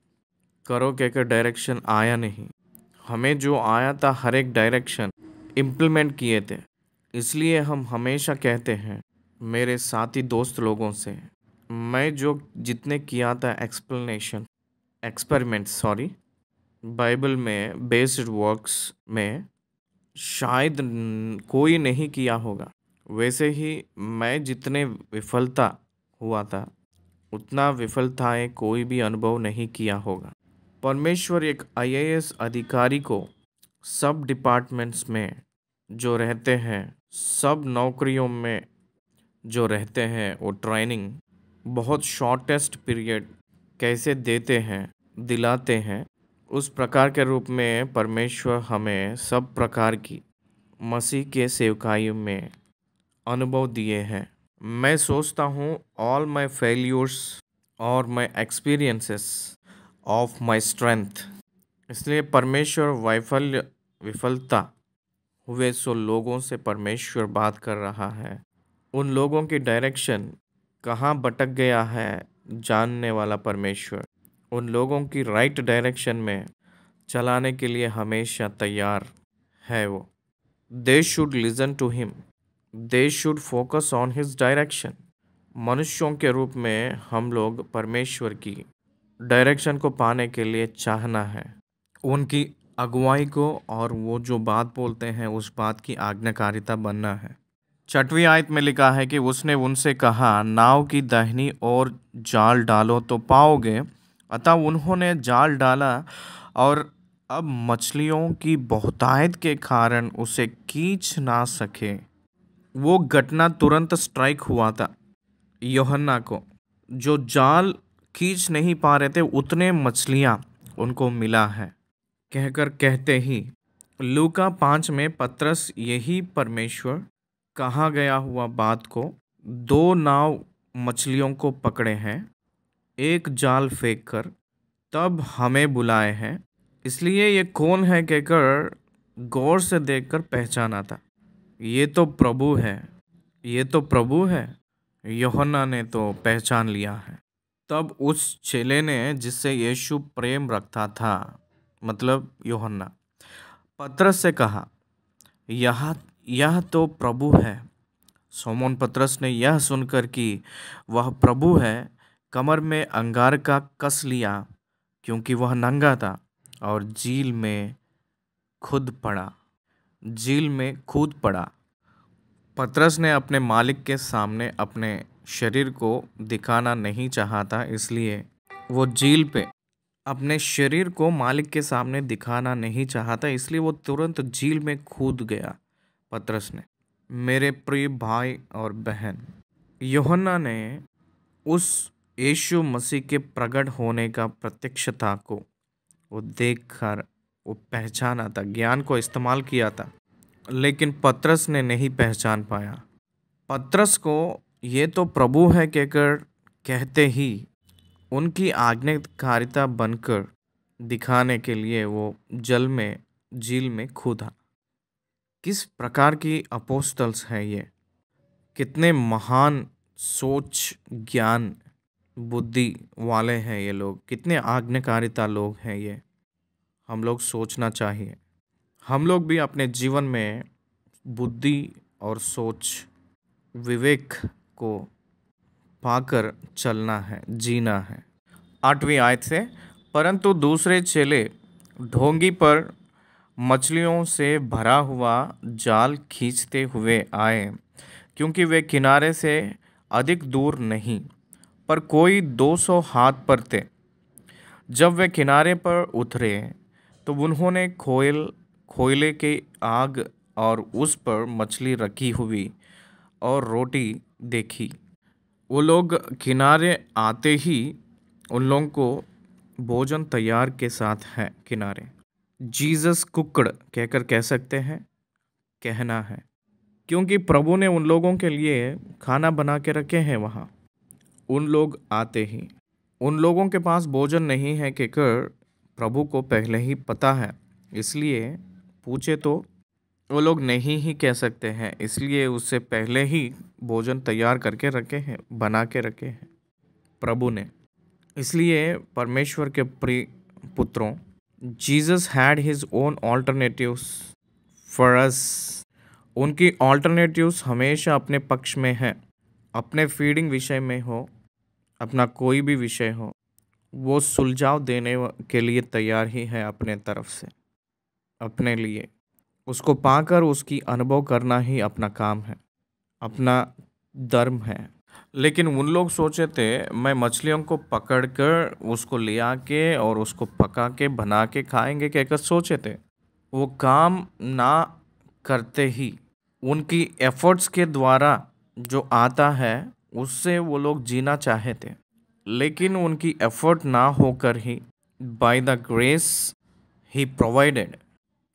करो के डायरेक्शन आया नहीं। हमें जो आया था हर एक डायरेक्शन इम्प्लीमेंट किए थे। इसलिए हम हमेशा कहते हैं मेरे साथी दोस्त लोगों से, मैं जो जितने किया था एक्सपेरिमेंट बाइबल में बेस्ड वर्क्स में शायद कोई नहीं किया होगा। वैसे ही मैं जितने विफलता हुआ था उतना विफलताएं कोई भी अनुभव नहीं किया होगा। परमेश्वर एक आईएएस अधिकारी को सब डिपार्टमेंट्स में जो रहते हैं, सब नौकरियों में जो रहते हैं, वो ट्रेनिंग बहुत शॉर्टेस्ट पीरियड कैसे देते हैं, दिलाते हैं, उस प्रकार के रूप में परमेश्वर हमें सब प्रकार की मसीह के सेवकाई में अनुभव दिए हैं। मैं सोचता हूँ ऑल माय फेल्यूर्स और my experiences of my strength. इसलिए परमेश्वर विफलता हुए सो लोगों से परमेश्वर बात कर रहा है। उन लोगों की डायरेक्शन कहाँ भटक गया है जानने वाला परमेश्वर उन लोगों की राइट डायरेक्शन में चलाने के लिए हमेशा तैयार है। वो they should listen to him, they should focus on his direction. मनुष्यों के रूप में हम लोग परमेश्वर की डायरेक्शन को पाने के लिए चाहना है, उनकी अगुवाई को, और वो जो बात बोलते हैं उस बात की आज्ञाकारिता बनना है। 6वीं आयत में लिखा है कि उसने उनसे कहा, नाव की दाहिनी ओर जाल डालो तो पाओगे। अतः उन्होंने जाल डाला और अब मछलियों की बहुतायत के कारण उसे खींच ना सके। वो घटना तुरंत स्ट्राइक हुआ था यूहन्ना को। जो जाल खींच नहीं पा रहे थे उतने मछलियां उनको मिला है कहकर कहते ही लूका 5 में पतरस यही परमेश्वर कहा गया हुआ बात को 2 नाव मछलियों को पकड़े हैं, एक जाल फेंक कर तब हमें बुलाए हैं। इसलिए ये कौन है कहकर गौर से देखकर पहचाना था। ये तो प्रभु है, ये तो प्रभु है। यूहन्ना ने तो पहचान लिया है। तब उस चेले ने जिससे यीशु प्रेम रखता था, मतलब यूहन्ना, पतरस से कहा, यह तो प्रभु है। शमौन पतरस ने यह सुनकर कि वह प्रभु है, कमर में अंगार का कस लिया, क्योंकि वह नंगा था, और झील में कूद पड़ा। पतरस ने अपने मालिक के सामने अपने शरीर को दिखाना नहीं चाहा था, इसलिए वो झील पे अपने शरीर को मालिक के सामने दिखाना नहीं चाहता, इसलिए वो तुरंत झील में कूद गया। पतरस ने, मेरे प्रिय भाई और बहन, यूहन्ना ने उस यीशु मसीह के प्रकट होने का प्रत्यक्षता को वो देखकर वो पहचाना था, ज्ञान को इस्तेमाल किया था, लेकिन पतरस ने नहीं पहचान पाया। पतरस को ये तो प्रभु है कहकर कहते ही उनकी आज्ञाकारिता बनकर दिखाने के लिए वो झील में कूदा। किस प्रकार की अपोस्टल्स हैं ये, कितने महान सोच, ज्ञान, बुद्धि वाले हैं ये लोग, कितने आज्ञाकारिता लोग हैं ये। हम लोग सोचना चाहिए, हम लोग भी अपने जीवन में बुद्धि और सोच, विवेक को पाकर चलना है, जीना है। 8वीं आयत से, परंतु दूसरे चेले ढोंगी पर मछलियों से भरा हुआ जाल खींचते हुए आए, क्योंकि वे किनारे से अधिक दूर नहीं, पर कोई 200 हाथ पर थे। जब वे किनारे पर उतरे तो उन्होंने कोयले की आग और उस पर मछली रखी हुई और रोटी देखी। वो लोग किनारे आते ही उन लोगों को भोजन तैयार के साथ है किनारे। जीसस कुकड़ कहकर कह सकते हैं, कहना है, क्योंकि प्रभु ने उन लोगों के लिए खाना बना के रखे हैं वहाँ। उन लोग आते ही उन लोगों के पास भोजन नहीं है कहकर प्रभु को पहले ही पता है, इसलिए पूछे तो वो लोग नहीं ही कह सकते हैं, इसलिए उससे पहले ही भोजन तैयार करके रखे हैं, बना के रखे हैं प्रभु ने। इसलिए परमेश्वर के प्रिय पुत्रों, Jesus had his own alternatives for us. उनकी ऑल्टरनेटिव्स हमेशा अपने पक्ष में है। अपने फीडिंग विषय में हो, अपना कोई भी विषय हो, वो सुलझाव देने के लिए तैयार ही है अपने तरफ से। अपने लिए उसको पाकर उसकी अनुभव करना ही अपना काम है, अपना धर्म है। लेकिन उन लोग सोचे थे मैं मछलियों को पकड़कर उसको ले आके और उसको पका के बना के खाएंगे कहकर सोचे थे। वो काम ना करते ही उनकी एफर्ट्स के द्वारा जो आता है उससे वो लोग जीना चाहे थे, लेकिन उनकी एफर्ट ना होकर ही बाय द ग्रेस ही प्रोवाइडेड।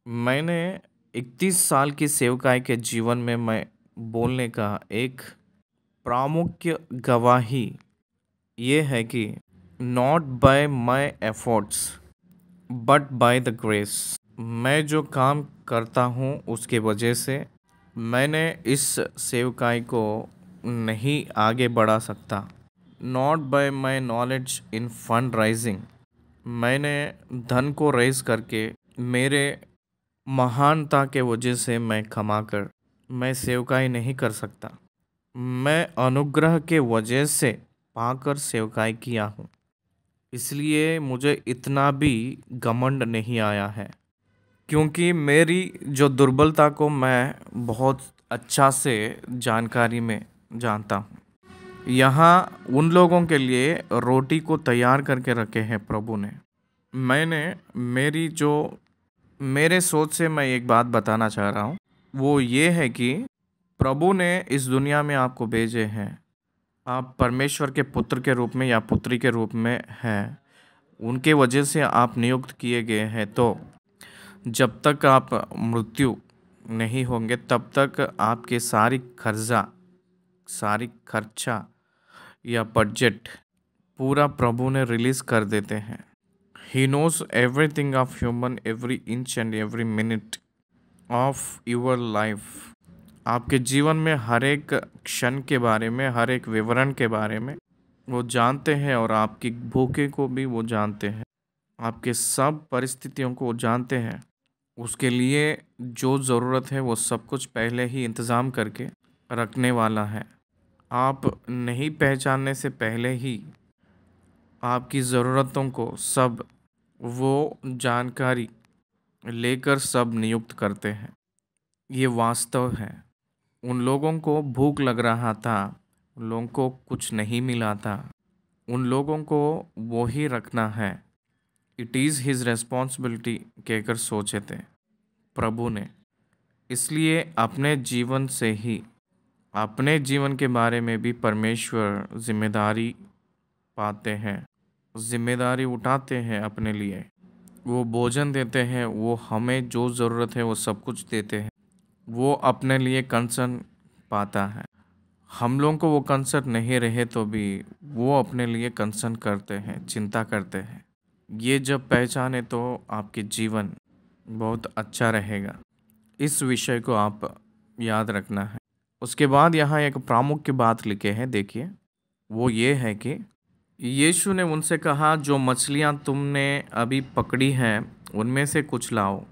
मैंने 31 साल की सेवकाई के जीवन में मैं बोलने का एक प्रामुख्य गवाही ये है कि not by my efforts but by the grace. मैं जो काम करता हूँ उसके वजह से मैंने इस सेवकाई को नहीं आगे बढ़ा सकता। Not by my knowledge in fund raising. मैंने धन को रेज करके मेरे महानता के वजह से मैं कमाकर मैं सेवकाई नहीं कर सकता। मैं अनुग्रह के वजह से पाकर सेवकाई किया हूँ, इसलिए मुझे इतना भी घमंड नहीं आया है, क्योंकि मेरी जो दुर्बलता को मैं बहुत अच्छा से जानकारी में जानता हूँ। यहाँ उन लोगों के लिए रोटी को तैयार करके रखे हैं प्रभु ने। मैंने मेरे सोच से मैं एक बात बताना चाह रहा हूँ, वो ये है कि प्रभु ने इस दुनिया में आपको भेजे हैं। आप परमेश्वर के पुत्र के रूप में या पुत्री के रूप में हैं, उनके वजह से आप नियुक्त किए गए हैं। तो जब तक आप मृत्यु नहीं होंगे तब तक आपके सारी खर्चा या बजट पूरा प्रभु ने रिलीज कर देते हैं। He knows everything of human, every inch and every minute of your life. आपके जीवन में हर एक क्षण के बारे में, हर एक विवरण के बारे में वो जानते हैं, और आपकी भूखे को भी वो जानते हैं, आपके सब परिस्थितियों को वो जानते हैं। उसके लिए जो ज़रूरत है वो सब कुछ पहले ही इंतज़ाम करके रखने वाला है। आप नहीं पहचानने से पहले ही आपकी ज़रूरतों को सब वो जानकारी लेकर सब नियुक्त करते हैं। ये वास्तव है। उन लोगों को भूख लग रहा था, उन लोगों को कुछ नहीं मिला था, उन लोगों को वो ही रखना है। इट इज़ हिज रेस्पॉन्सिबिलिटी कहकर सोचे थे प्रभु ने। इसलिए अपने जीवन से ही, अपने जीवन के बारे में भी परमेश्वर जिम्मेदारी पाते हैं, जिम्मेदारी उठाते हैं अपने लिए। वो भोजन देते हैं, वो हमें जो ज़रूरत है वो सब कुछ देते हैं। वो अपने लिए कंसर्न पाता है। हम लोगों को वो कंसर्न नहीं रहे तो भी वो अपने लिए कंसर्न करते हैं, चिंता करते हैं। ये जब पहचाने तो आपके जीवन बहुत अच्छा रहेगा। इस विषय को आप याद रखना है। उसके बाद यहाँ एक प्रामुख्य बात लिखे हैं, देखिए। वो ये है कि यीशु ने उनसे कहा, जो मछलियाँ तुमने अभी पकड़ी हैं उनमें से कुछ लाओ।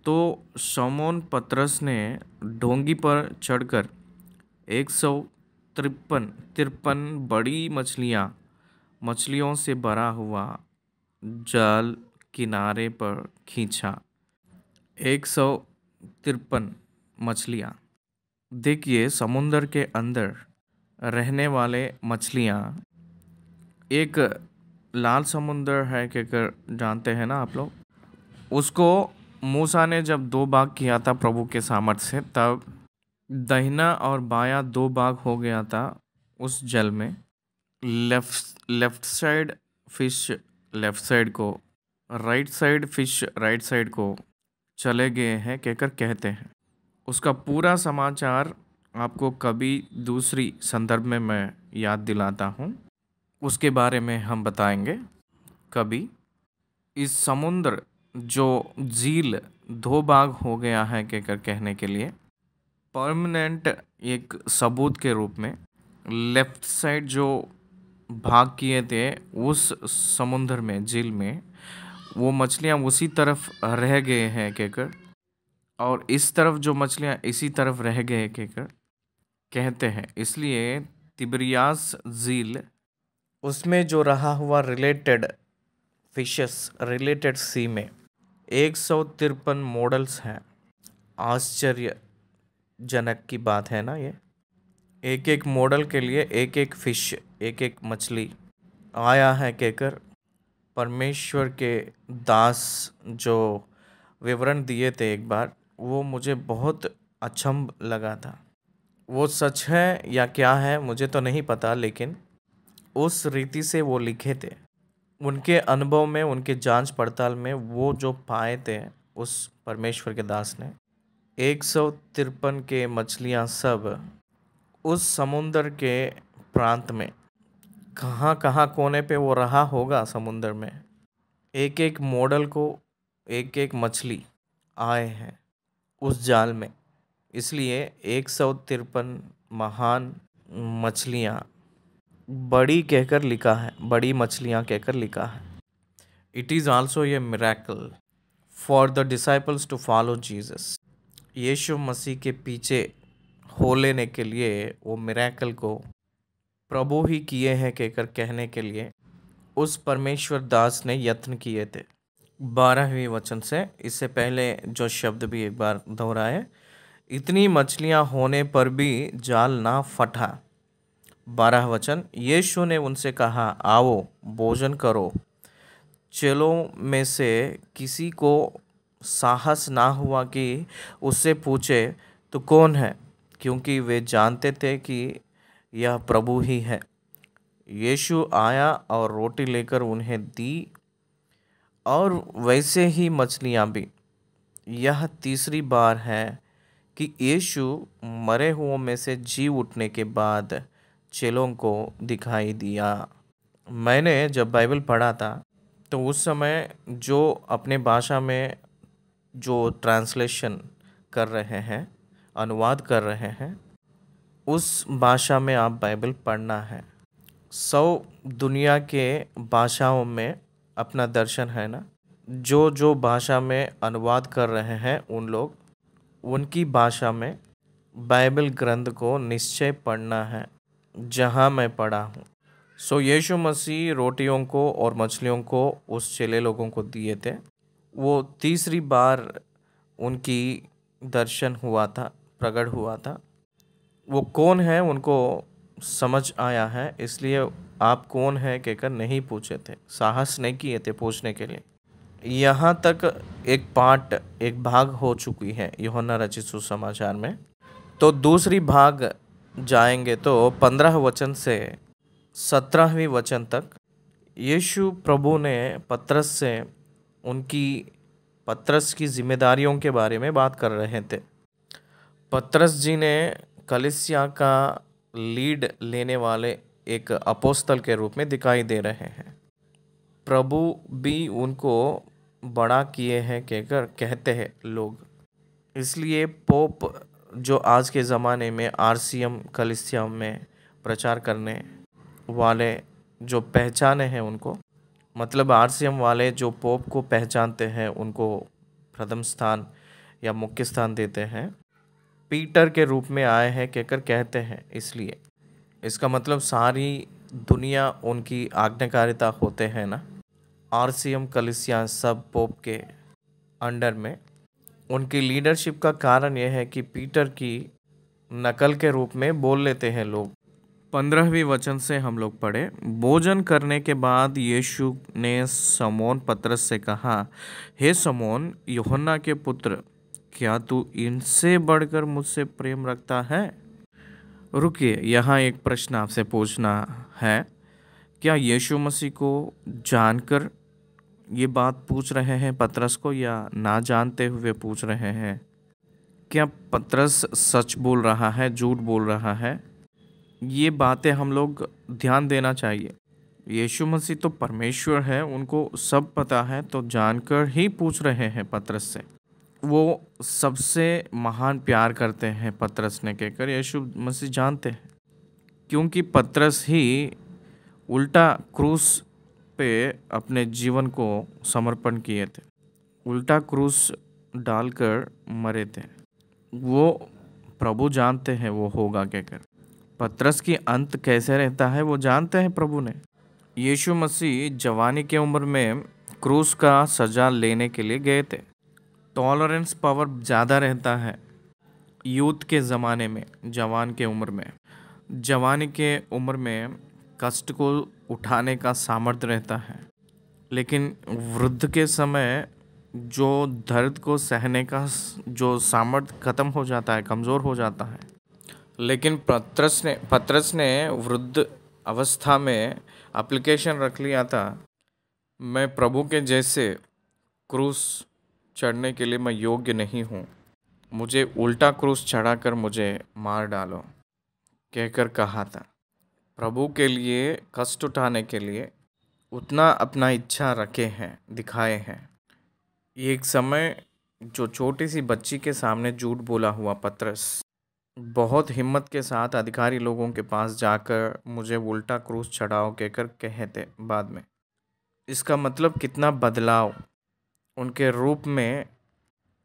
तो शमौन पतरस ने डोंगी पर चढ़कर 153 बड़ी मछलियों से भरा हुआ जाल किनारे पर खींचा। 153 मछलियाँ। देखिए, समुंदर के अंदर रहने वाले मछलियाँ एक लाल समुंदर है कहकर जानते हैं ना आप लोग। उसको मूसा ने जब दो भाग किया था प्रभु के सामर्थ्य से, तब दाहिना और बायां दो भाग हो गया था उस जल में। Left side fish left side को, right side fish right side को चले गए हैं कहकर कहते हैं। उसका पूरा समाचार आपको कभी दूसरी संदर्भ में मैं याद दिलाता हूँ, उसके बारे में हम बताएंगे कभी। इस समुद्र जो झील दो भाग हो गया है कहकर कहने के लिए परमानेंट एक सबूत के रूप में लेफ्ट साइड जो भाग किए थे उस समुद्र में, झील में, वो मछलियाँ उसी तरफ रह गए हैं कहकर, और इस तरफ जो मछलियाँ इसी तरफ रह गए कहकर कहते हैं। इसलिए तिब्रियास झील, उसमें जो रहा हुआ रिलेटेड फिशेस, रिलेटेड सी में 153 मॉडल्स हैं। आश्चर्यजनक की बात है ना ये। एक एक मॉडल के लिए एक एक फिश, एक एक मछली आया है कहकर परमेश्वर के दास जो विवरण दिए थे एक बार, वो मुझे बहुत अचंभ लगा था। वो सच है या क्या है मुझे तो नहीं पता, लेकिन उस रीति से वो लिखे थे। उनके अनुभव में, उनके जांच पड़ताल में वो जो पाए थे उस परमेश्वर के दास ने, 153 के मछलियाँ सब उस समुंदर के प्रांत में कहाँ कहाँ कोने पे वो रहा होगा समुंदर में, एक एक मॉडल को एक एक मछली आए हैं उस जाल में। इसलिए 153 महान मछलियाँ बड़ी कहकर लिखा है, बड़ी मछलियाँ कहकर लिखा है। It is also a miracle for the disciples to follow Jesus. यीशु मसीह के पीछे हो लेने के लिए वो मिरेकल को प्रभु ही किए हैं कहकर कहने के लिए उस परमेश्वर दास ने यत्न किए थे। 12वें वचन से, इससे पहले जो शब्द भी एक बार दोहराए, इतनी मछलियाँ होने पर भी जाल ना फटा। 12 वचन, यीशु ने उनसे कहा, आओ भोजन करो। चेलों में से किसी को साहस ना हुआ कि उससे पूछे तो कौन है, क्योंकि वे जानते थे कि यह प्रभु ही है। यीशु आया और रोटी लेकर उन्हें दी, और वैसे ही मछलियाँ भी। यह तीसरी बार है कि यीशु मरे हुओं में से जी उठने के बाद चेलों को दिखाई दिया। मैंने जब बाइबल पढ़ा था तो उस समय जो अपने भाषा में जो ट्रांसलेशन कर रहे हैं, अनुवाद कर रहे हैं, उस भाषा में आप बाइबल पढ़ना है। 100 दुनिया के भाषाओं में अपना दर्शन है ना। जो जो भाषा में अनुवाद कर रहे हैं उन लोग, उनकी भाषा में बाइबल ग्रंथ को निश्चय पढ़ना है, जहाँ मैं पढ़ा हूँ। यीशु मसीह रोटियों को और मछलियों को उस चेले लोगों को दिए थे। वो तीसरी बार उनकी दर्शन हुआ था, प्रकट हुआ था। वो कौन है उनको समझ आया है, इसलिए आप कौन है कहकर नहीं पूछे थे, साहस नहीं किए थे पूछने के लिए। यहाँ तक एक भाग हो चुकी है यूहन्ना रचित सुसमाचार में। तो दूसरी भाग जाएंगे तो 15 वचन से 17वें वचन तक यीशु प्रभु ने पतरस की जिम्मेदारियों के बारे में बात कर रहे थे। पतरस जी ने कलीसिया का लीड लेने वाले एक अपोस्तल के रूप में दिखाई दे रहे हैं। प्रभु भी उनको बड़ा किए हैं कहकर कहते हैं लोग। इसलिए पोप जो आज के ज़माने में आरसीएम कलीसिया में प्रचार करने वाले जो पहचाने हैं उनको, मतलब आरसीएम वाले जो पोप को पहचानते हैं उनको प्रथम स्थान या मुख्य स्थान देते हैं, पीटर के रूप में आए हैं कहकर कहते हैं। इसलिए इसका मतलब सारी दुनिया उनकी आज्ञाकारिता होते हैं ना। आरसीएम कलीसिया सब पोप के अंडर में। उनकी लीडरशिप का कारण यह है कि पीटर की नकल के रूप में बोल लेते हैं लोग। 15वीं वचन से हम लोग पढ़े। भोजन करने के बाद यीशु ने समौन पतरस से कहा, हे समौन यूहन्ना के पुत्र, क्या तू इनसे बढ़कर मुझसे प्रेम रखता है? रुकिए, यहाँ एक प्रश्न आपसे पूछना है। क्या यीशु मसीह को जानकर ये बात पूछ रहे हैं पतरस को, या ना जानते हुए पूछ रहे हैं? क्या पतरस सच बोल रहा है, झूठ बोल रहा है? ये बातें हम लोग ध्यान देना चाहिए। यीशु मसीह तो परमेश्वर है, उनको सब पता है, तो जानकर ही पूछ रहे हैं पतरस से। वो सबसे महान प्यार करते हैं पतरस ने कहकर यीशु मसीह जानते हैं, क्योंकि पतरस ही उल्टा क्रूस पे अपने जीवन को समर्पण किए थे, उल्टा क्रूस डालकर मरे थे। वो प्रभु जानते हैं वो होगा कहकर। पतरस की अंत कैसे रहता है वो जानते हैं प्रभु ने। यीशु मसीह जवानी की उम्र में क्रूस का सजा लेने के लिए गए थे। टॉलरेंस पावर ज़्यादा रहता है यूथ के ज़माने में, जवान के उम्र में। जवानी के उम्र में कष्ट को उठाने का सामर्थ्य रहता है, लेकिन वृद्ध के समय जो दर्द को सहने का जो सामर्थ्य खत्म हो जाता है, कमज़ोर हो जाता है। लेकिन पतरस ने वृद्ध अवस्था में एप्लीकेशन रख लिया था, मैं प्रभु के जैसे क्रूस चढ़ने के लिए मैं योग्य नहीं हूँ, मुझे उल्टा क्रूस चढ़ाकर मुझे मार डालो कहकर कहा था। प्रभु के लिए कष्ट उठाने के लिए उतना अपना इच्छा रखे हैं, दिखाए हैं। एक समय जो छोटी सी बच्ची के सामने झूठ बोला हुआ पतरस बहुत हिम्मत के साथ अधिकारी लोगों के पास जाकर मुझे उल्टा क्रूस चढ़ाओ कहकर कहे थे बाद में। इसका मतलब कितना बदलाव उनके रूप में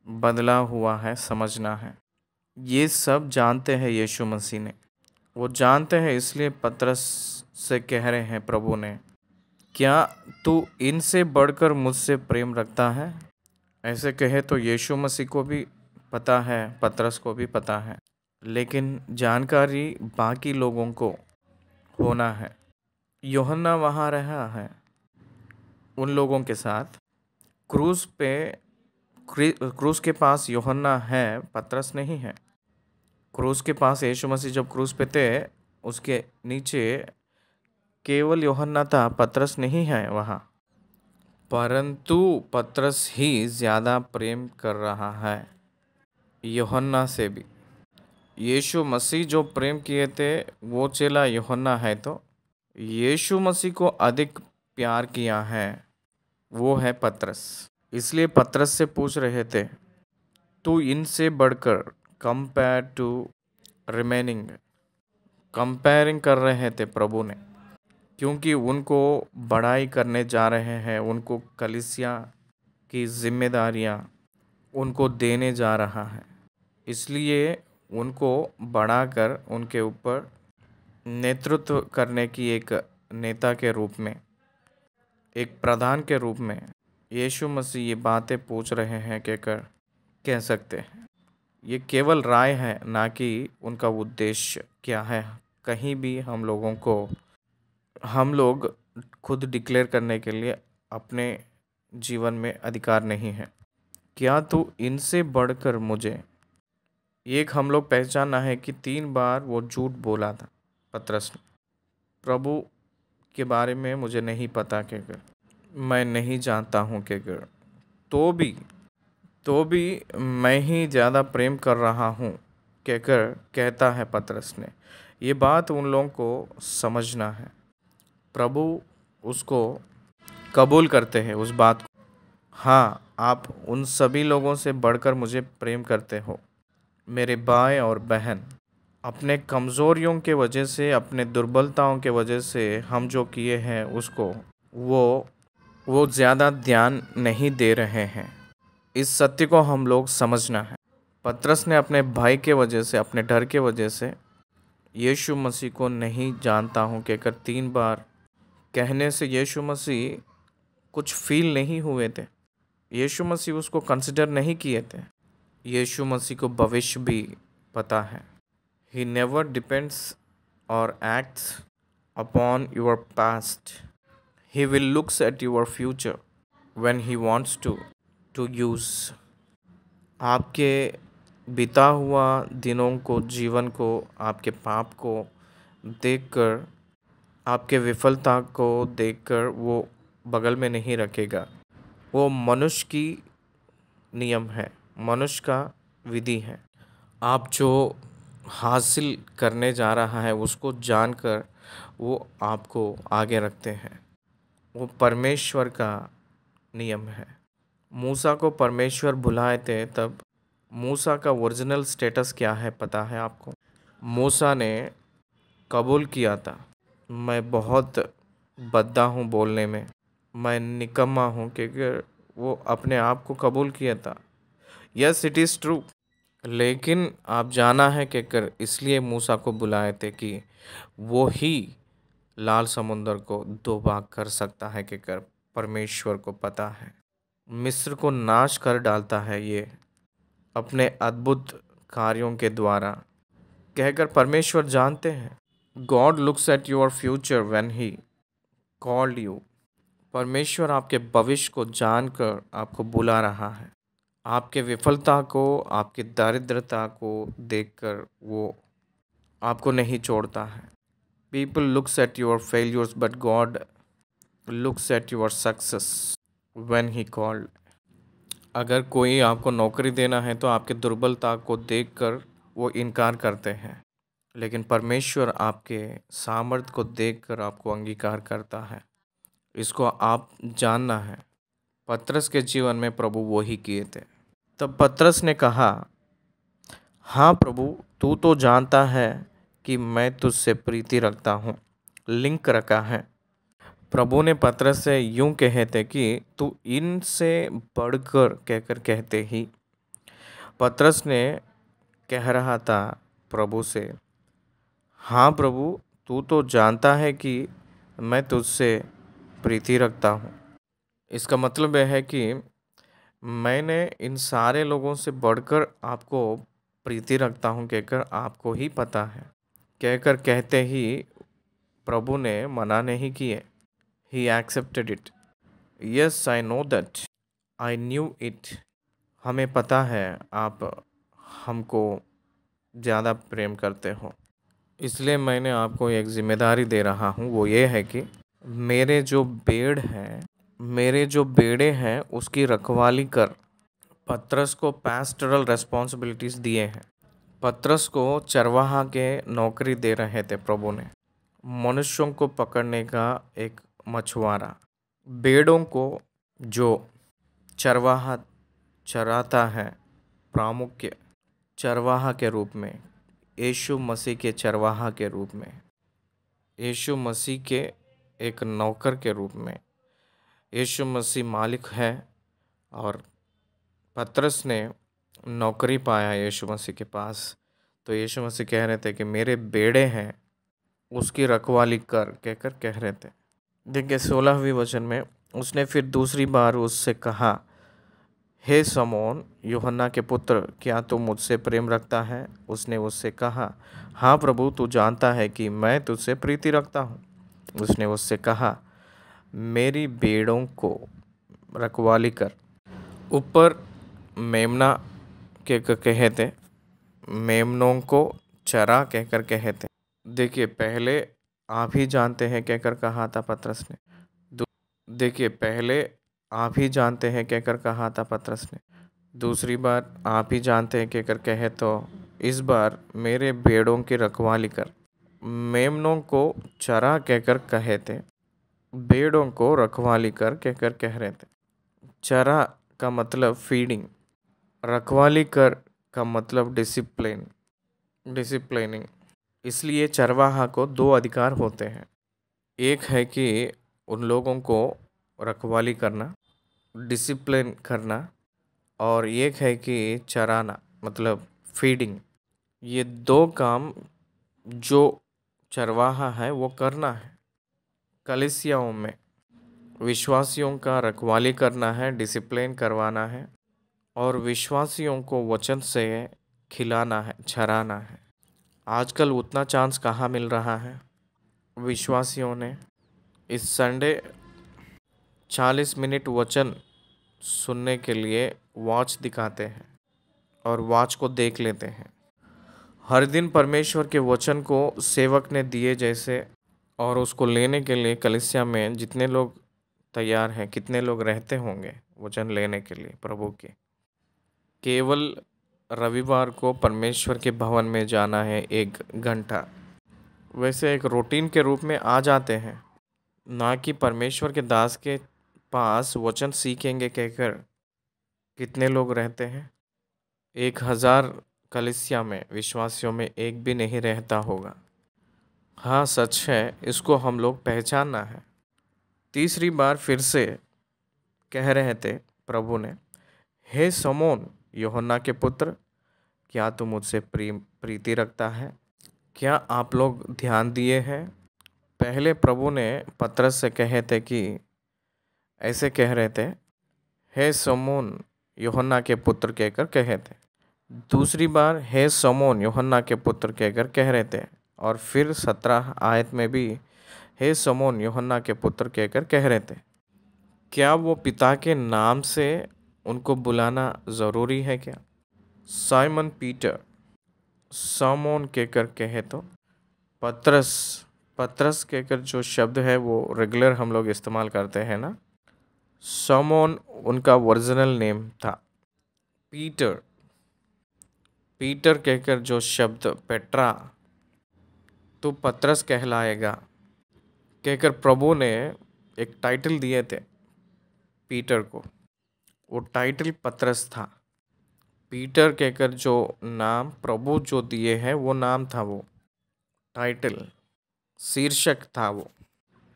बदलाव हुआ है, समझना है। ये सब जानते हैं यीशु मसीह ने, वो जानते हैं, इसलिए पतरस से कह रहे हैं प्रभु ने, क्या तू इनसे बढ़कर मुझसे प्रेम रखता है? ऐसे कहे तो यीशु मसीह को भी पता है, पतरस को भी पता है, लेकिन जानकारी बाकी लोगों को होना है। यूहन्ना वहाँ रहा है उन लोगों के साथ। क्रूस के पास यूहन्ना है, पतरस नहीं है। क्रूस के पास यीशु मसीह जब क्रूस पे थे, उसके नीचे केवल यूहन्ना था, पतरस नहीं है वहाँ। परंतु पतरस ही ज़्यादा प्रेम कर रहा है यूहन्ना से भी। यीशु मसीह जो प्रेम किए थे वो चेला यूहन्ना है, तो यीशु मसीह को अधिक प्यार किया है वो है पतरस। इसलिए पतरस से पूछ रहे थे, तू इनसे बढ़कर, कंपेयर टू रिमेनिंग, कंपेयरिंग कर रहे थे प्रभु ने, क्योंकि उनको बड़ाई करने जा रहे हैं, उनको कलीसिया की जिम्मेदारियां उनको देने जा रहा है। इसलिए उनको बढ़ाकर उनके ऊपर नेतृत्व करने की एक नेता के रूप में, एक प्रधान के रूप में यीशु मसीह ये बातें पूछ रहे हैं कहकर कह सकते हैं। ये केवल राय है, ना कि उनका उद्देश्य क्या है। कहीं भी हम लोग खुद डिक्लेयर करने के लिए अपने जीवन में अधिकार नहीं है। क्या तू इनसे बढ़कर मुझे, एक हम लोग पहचाना है कि 3 बार वो झूठ बोला था पतरस ने, प्रभु के बारे में मुझे नहीं पता कहकर, मैं नहीं जानता हूँ कहकर, तो भी मैं ही ज़्यादा प्रेम कर रहा हूँ कहकर कहता है पतरस ने। ये बात उन लोगों को समझना है। प्रभु उसको कबूल करते हैं उस बात को। हाँ, आप उन सभी लोगों से बढ़कर मुझे प्रेम करते हो मेरे भाई और बहन। अपने कमज़ोरियों के वजह से, अपने दुर्बलताओं के वजह से हम जो किए हैं उसको वो ज़्यादा ध्यान नहीं दे रहे हैं। इस सत्य को हम लोग समझना है। पतरस ने अपने भाई के वजह से, अपने डर के वजह से यीशु मसीह को नहीं जानता हूँ कहकर 3 बार कहने से यीशु मसीह कुछ फील नहीं हुए थे। यीशु मसीह उसको कंसिडर नहीं किए थे। यीशु मसीह को भविष्य भी पता है। He never depends or acts upon your past. He will looks at your future when he wants to use. आपके बीता हुआ दिनों को, जीवन को, आपके पाप को देखकर, आपके विफलता को देखकर वो बगल में नहीं रखेगा। वो मनुष्य की नियम है, मनुष्य का विधि है। आप जो हासिल करने जा रहा है उसको जानकर वो आपको आगे रखते हैं। वो परमेश्वर का नियम है। मूसा को परमेश्वर बुलाए थे, तब मूसा का ओरिजिनल स्टेटस क्या है पता है आपको? मूसा ने कबूल किया था, मैं बहुत बद्दा हूँ बोलने में, मैं निकम्मा हूँ, क्योंकि वो अपने आप को कबूल किया था। Yes, it is true. लेकिन आप जाना है कि कर इसलिए मूसा को बुलाए थे कि वो ही लाल समुंदर को दो भाग कर सकता है, कि कर परमेश्वर को पता है। मिस्र को नाश कर डालता है ये अपने अद्भुत कार्यों के द्वारा, कहकर परमेश्वर जानते हैं। God looks at your future when he called you. परमेश्वर आपके भविष्य को जानकर आपको बुला रहा है। आपके विफलता को, आपकी दारिद्रता को देखकर वो आपको नहीं छोड़ता है। People looks at your failures but God looks at your success when he called. अगर कोई आपको नौकरी देना है तो आपकी दुर्बलता को देखकर वो इनकार करते हैं, लेकिन परमेश्वर आपके सामर्थ्य को देखकर आपको अंगीकार करता है। इसको आप जानना है। पतरस के जीवन में प्रभु वो ही किए थे। तब पतरस ने कहा, हाँ प्रभु, तू तो जानता है कि मैं तुझसे प्रीति रखता हूँ। लिंक रखा है। प्रभु ने पतरस से यूं कहे थे कि तू इनसे बढ़कर, कहकर कहते ही पतरस ने कह रहा था प्रभु से, हाँ प्रभु, तू तो जानता है कि मैं तुझसे प्रीति रखता हूँ। इसका मतलब यह है कि मैंने इन सारे लोगों से बढ़कर आपको प्रीति रखता हूँ, कहकर आपको ही पता है। कहकर कहते ही प्रभु ने मना नहीं किए। He accepted it. Yes, I know that. I knew it. हमें पता है आप हमको ज़्यादा प्रेम करते हो, इसलिए मैंने आपको एक जिम्मेदारी दे रहा हूँ। वो ये है कि मेरे जो बेड़े हैं उसकी रखवाली कर। पतरस को पैस्टरल रेस्पॉन्सिबिलिटीज़ दिए हैं। पतरस को चरवाहा के नौकरी दे रहे थे प्रभु ने, मनुष्यों को पकड़ने का एक मछुआरा। भेड़ों को जो चरवाहा चराता है, प्रामुख्य चरवाहा के रूप में, यीशु मसीह के चरवाहा के रूप में, यीशु मसीह के एक नौकर के रूप में। यीशु मसीह मालिक है और पतरस ने नौकरी पाया यीशु मसीह के पास। तो यीशु मसीह कह रहे थे कि मेरे बेड़े हैं, उसकी रखवाली कर, कहकर कह रहे थे। देखिए 16वीं वचन में, उसने फिर दूसरी बार उससे कहा, हे समौन, यूहन्ना के पुत्र, क्या तू मुझसे प्रेम रखता है? उसने उससे कहा, हाँ प्रभु, तू जानता है कि मैं तुझसे प्रीति रखता हूँ। उसने उससे कहा, मेरी भेड़ों को रखवाली कर। ऊपर मेमना के कहे थे, मेमनों को चरा कहकर कहे थे। देखिए पहले आप ही जानते हैं कहकर कहा था पतरस ने। देखिए पहले आप ही जानते हैं कहकर कहा था पतरस ने। दूसरी बार आप ही जानते हैं कहकर कहे तो इस बार मेरे भेड़ों की रखवाली कर। मेमनों को चरा कहकर कहे थे, भेड़ों को रखवाली कर कहकर कह रहे थे। चरा का मतलब फीडिंग, रखवाली कर का मतलब डिसिप्लिनिंग। इसलिए चरवाहा को दो अधिकार होते हैं। एक है कि उन लोगों को रखवाली करना, डिसिप्लिन करना, और एक है कि चराना, मतलब फीडिंग। ये दो काम जो चरवाहा है वो करना है। कलीसियाओं में विश्वासियों का रखवाली करना है, डिसिप्लिन करवाना है, और विश्वासियों को वचन से खिलाना है, चराना है। आजकल उतना चांस कहाँ मिल रहा है। विश्वासियों ने इस संडे 40 मिनट वचन सुनने के लिए वॉच दिखाते हैं और वॉच को देख लेते हैं। हर दिन परमेश्वर के वचन को सेवक ने दिए जैसे, और उसको लेने के लिए कलीसिया में जितने लोग तैयार हैं, कितने लोग रहते होंगे वचन लेने के लिए प्रभु के। केवल रविवार को परमेश्वर के भवन में जाना है 1 घंटा, वैसे एक रूटीन के रूप में आ जाते हैं, ना कि परमेश्वर के दास के पास वचन सीखेंगे कहकर। कितने लोग रहते हैं? 1000 कलीसिया में विश्वासियों में एक भी नहीं रहता होगा। हाँ, सच है, इसको हम लोग पहचानना है। तीसरी बार फिर से कह रहे थे प्रभु ने, हे शमौन यूहन्ना के पुत्र, क्या तू मुझसे प्रीति रखता है? क्या आप लोग ध्यान दिए हैं? पहले प्रभु ने पतरस से कहे थे कि ऐसे कह रहे थे, हे शमौन यूहन्ना के पुत्र कहकर कहे थे। दूसरी बार हे शमौन यूहन्ना के पुत्र कहकर कह रहे थे, और फिर 17 आयत में भी हे शमौन यूहन्ना के पुत्र कहकर कह रहे थे। क्या वो पिता के नाम से उनको बुलाना ज़रूरी है क्या? साइमन पीटर शमौन कहकर कहे तो पतरस पतरस कहकर जो शब्द है वो रेगुलर हम लोग इस्तेमाल करते हैं ना। शमौन उनका ओरिजिनल नेम था। पीटर पीटर कहकर जो शब्द पेट्रा, तो पतरस कहलाएगा कहकर प्रभु ने एक टाइटल दिए थे पीटर को। वो टाइटल पतरस था। पीटर कहकर जो नाम प्रभु जो दिए हैं वो नाम था, वो टाइटल शीर्षक था वो।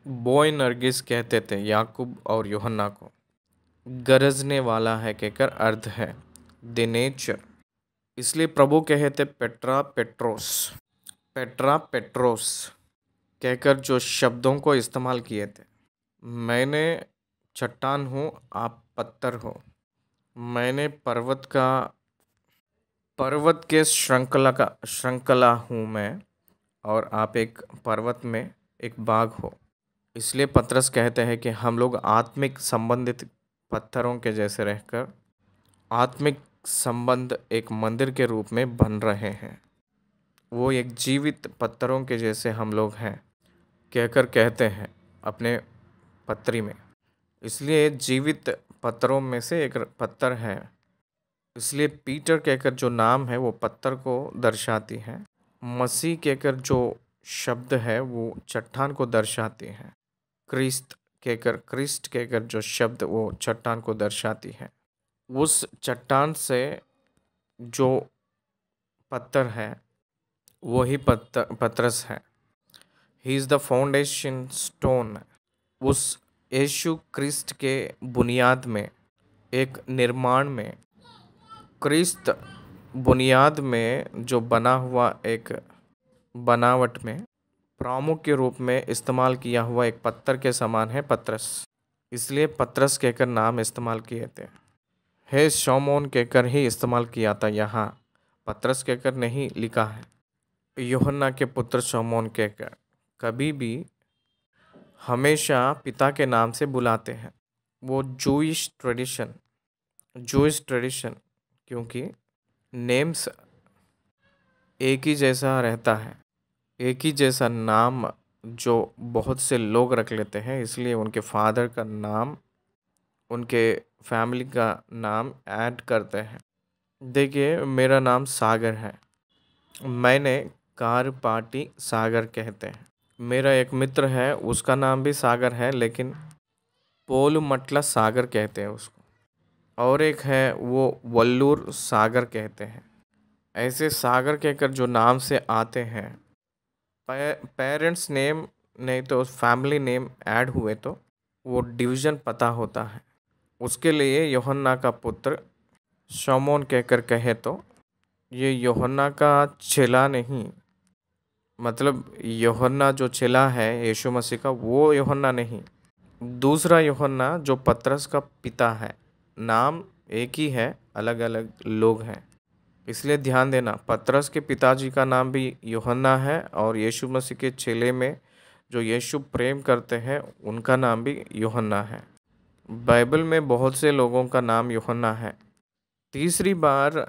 बॉय नरगिस कहते थे याकूब और यूहन्ना को। गरजने वाला है कहकर अर्थ है, द नेचर। इसलिए प्रभु कहे थे पेट्रा पेट्रोस कहकर जो शब्दों को इस्तेमाल किए थे। मैंने चट्टान हूँ, आप पत्थर हो। मैंने पर्वत के श्रृंखला हूँ मैं, और आप एक पर्वत में एक बाग हो। इसलिए पतरस कहते हैं कि हम लोग आत्मिक संबंधित पत्थरों के जैसे रहकर आत्मिक संबंध एक मंदिर के रूप में बन रहे हैं। वो एक जीवित पत्थरों के जैसे हम लोग हैं कहकर कहते हैं अपने पत्री में। इसलिए जीवित पत्थरों में से एक पत्थर है। इसलिए पीटर कहकर जो नाम है वो पत्थर को दर्शाती है। मसीह कहकर जो शब्द है वो चट्टान को दर्शाती है। क्रिस्ट कहकर जो शब्द वो चट्टान को दर्शाती है। उस चट्टान से जो पत्थर है वही पतरस है। He is the foundation stone. उस यीशु क्रिस्ट के बुनियाद में, एक निर्माण में, क्रिस्त बुनियाद में जो बना हुआ एक बनावट में प्रमुख के रूप में इस्तेमाल किया हुआ एक पत्थर के समान है पतरस। इसलिए पतरस कहकर नाम इस्तेमाल किए थे। हे शमौन कहकर ही इस्तेमाल किया था, यहाँ पतरस कहकर नहीं लिखा है। यूहन्ना के पुत्र शमौन कहकर कभी भी हमेशा पिता के नाम से बुलाते हैं। वो जूइश ट्रेडिशन क्योंकि नेम्स एक ही जैसा रहता है, एक ही जैसा नाम जो बहुत से लोग रख लेते हैं, इसलिए उनके फादर का नाम, उनके फैमिली का नाम ऐड करते हैं। देखिए, मेरा नाम सागर है, मैंने कार पार्टी सागर कहते हैं। मेरा एक मित्र है, उसका नाम भी सागर है, लेकिन पोल मटला सागर कहते हैं उसको। और एक है वो वल्लूर सागर कहते हैं। ऐसे सागर कहकर जो नाम से आते हैं, पेरेंट्स नेम नहीं तो फैमिली नेम ऐड हुए तो वो डिवीज़न पता होता है। उसके लिए यूहन्ना का पुत्र शमौन कहकर कहे तो ये यूहन्ना का चेला नहीं, मतलब यूहन्ना जो चेला है यीशु मसीह का, वो यूहन्ना नहीं, दूसरा यूहन्ना जो पतरस का पिता है। नाम एक ही है, अलग अलग लोग हैं। इसलिए ध्यान देना, पतरस के पिताजी का नाम भी यूहन्ना है और यीशु मसीह के चेले में जो यीशु प्रेम करते हैं उनका नाम भी यूहन्ना है। बाइबल में बहुत से लोगों का नाम यूहन्ना है। तीसरी बार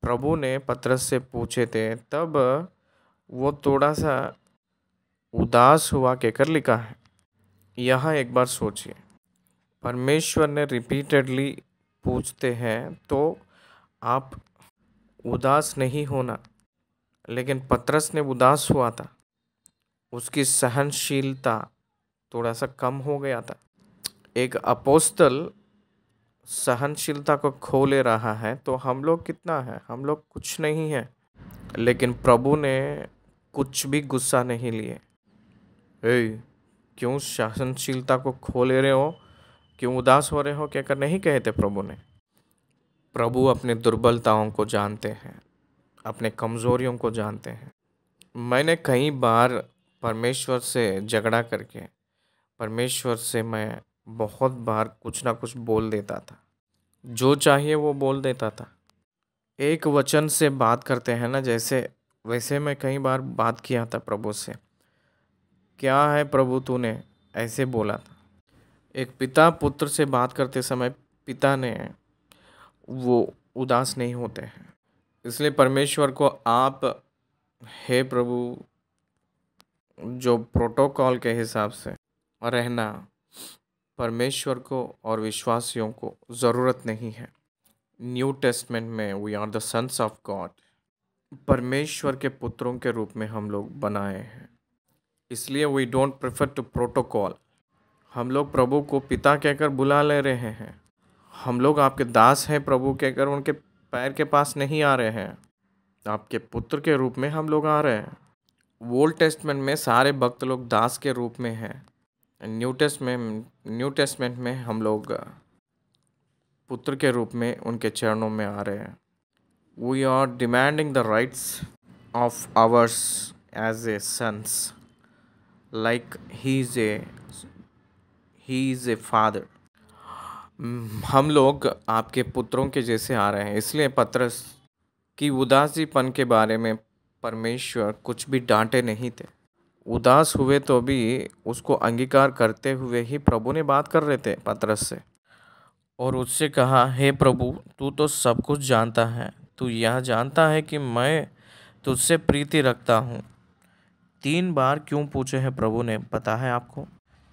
प्रभु ने पतरस से पूछे थे, तब वो थोड़ा सा उदास हुआ कहकर लिखा है। यहाँ एक बार सोचिए, परमेश्वर ने रिपीटेडली पूछते हैं तो आप उदास नहीं होना, लेकिन पतरस ने उदास हुआ था, उसकी सहनशीलता थोड़ा सा कम हो गया था। एक अपोस्तल सहनशीलता को खो ले रहा है तो हम लोग कितना है, हम लोग कुछ नहीं है। लेकिन प्रभु ने कुछ भी गुस्सा नहीं लिए। क्यों सहनशीलता को खो ले रहे हो, क्यों उदास हो रहे हो कहकर नहीं कहे थे प्रभु ने। प्रभु अपने दुर्बलताओं को जानते हैं, अपने कमज़ोरियों को जानते हैं। मैंने कई बार परमेश्वर से झगड़ा करके परमेश्वर से मैं बहुत बार कुछ ना कुछ बोल देता था, जो चाहिए वो बोल देता था। एक वचन से बात करते हैं ना, जैसे वैसे मैं कई बार बात किया था प्रभु से, क्या है प्रभु तूने ऐसे बोला था। एक पिता पुत्र से बात करते समय पिता ने वो उदास नहीं होते हैं। इसलिए परमेश्वर को आप, हे प्रभु, जो प्रोटोकॉल के हिसाब से रहना, परमेश्वर को और विश्वासियों को ज़रूरत नहीं है। न्यू टेस्टमेंट में we are the sons of God, परमेश्वर के पुत्रों के रूप में हम लोग बनाए हैं। इसलिए we don't prefer to protocol. हम लोग प्रभु को पिता कहकर बुला ले रहे हैं। हम लोग आपके दास हैं प्रभु कहकर उनके पैर के पास नहीं आ रहे हैं, आपके पुत्र के रूप में हम लोग आ रहे हैं। ओल्ड टेस्टमेंट में सारे भक्त लोग दास के रूप में हैं। न्यू टेस्टमेंट में हम लोग पुत्र के रूप में उनके चरणों में आ रहे हैं। We are demanding the rights of ours as a sons, like he is a father. हम लोग आपके पुत्रों के जैसे आ रहे हैं। इसलिए पतरस की उदासीपन के बारे में परमेश्वर कुछ भी डांटे नहीं थे। उदास हुए तो भी उसको अंगीकार करते हुए ही प्रभु ने बात कर रहे थे पतरस से, और उससे कहा, हे प्रभु, तू तो सब कुछ जानता है, तू यह जानता है कि मैं तुझसे प्रीति रखता हूँ। 3 बार क्यों पूछे हैं प्रभु ने, पता है आपको?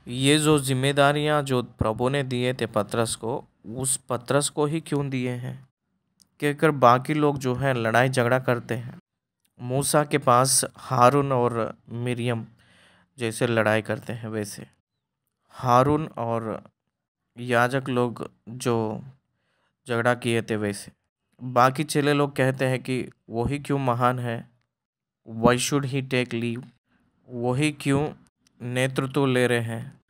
ये जो जिम्मेदारियाँ जो प्रभु ने दिए थे पतरस को, उस पतरस को ही क्यों दिए हैं कहकर बाकी लोग जो है लड़ाई झगड़ा करते हैं। मूसा के पास हारून और मिरियम जैसे लड़ाई करते हैं, वैसे हारून और याजक लोग जो झगड़ा किए थे, वैसे बाकी चेले लोग कहते हैं कि वही क्यों महान है, why should he take leave, वही क्यों नेतृत्व ले रहे हैं,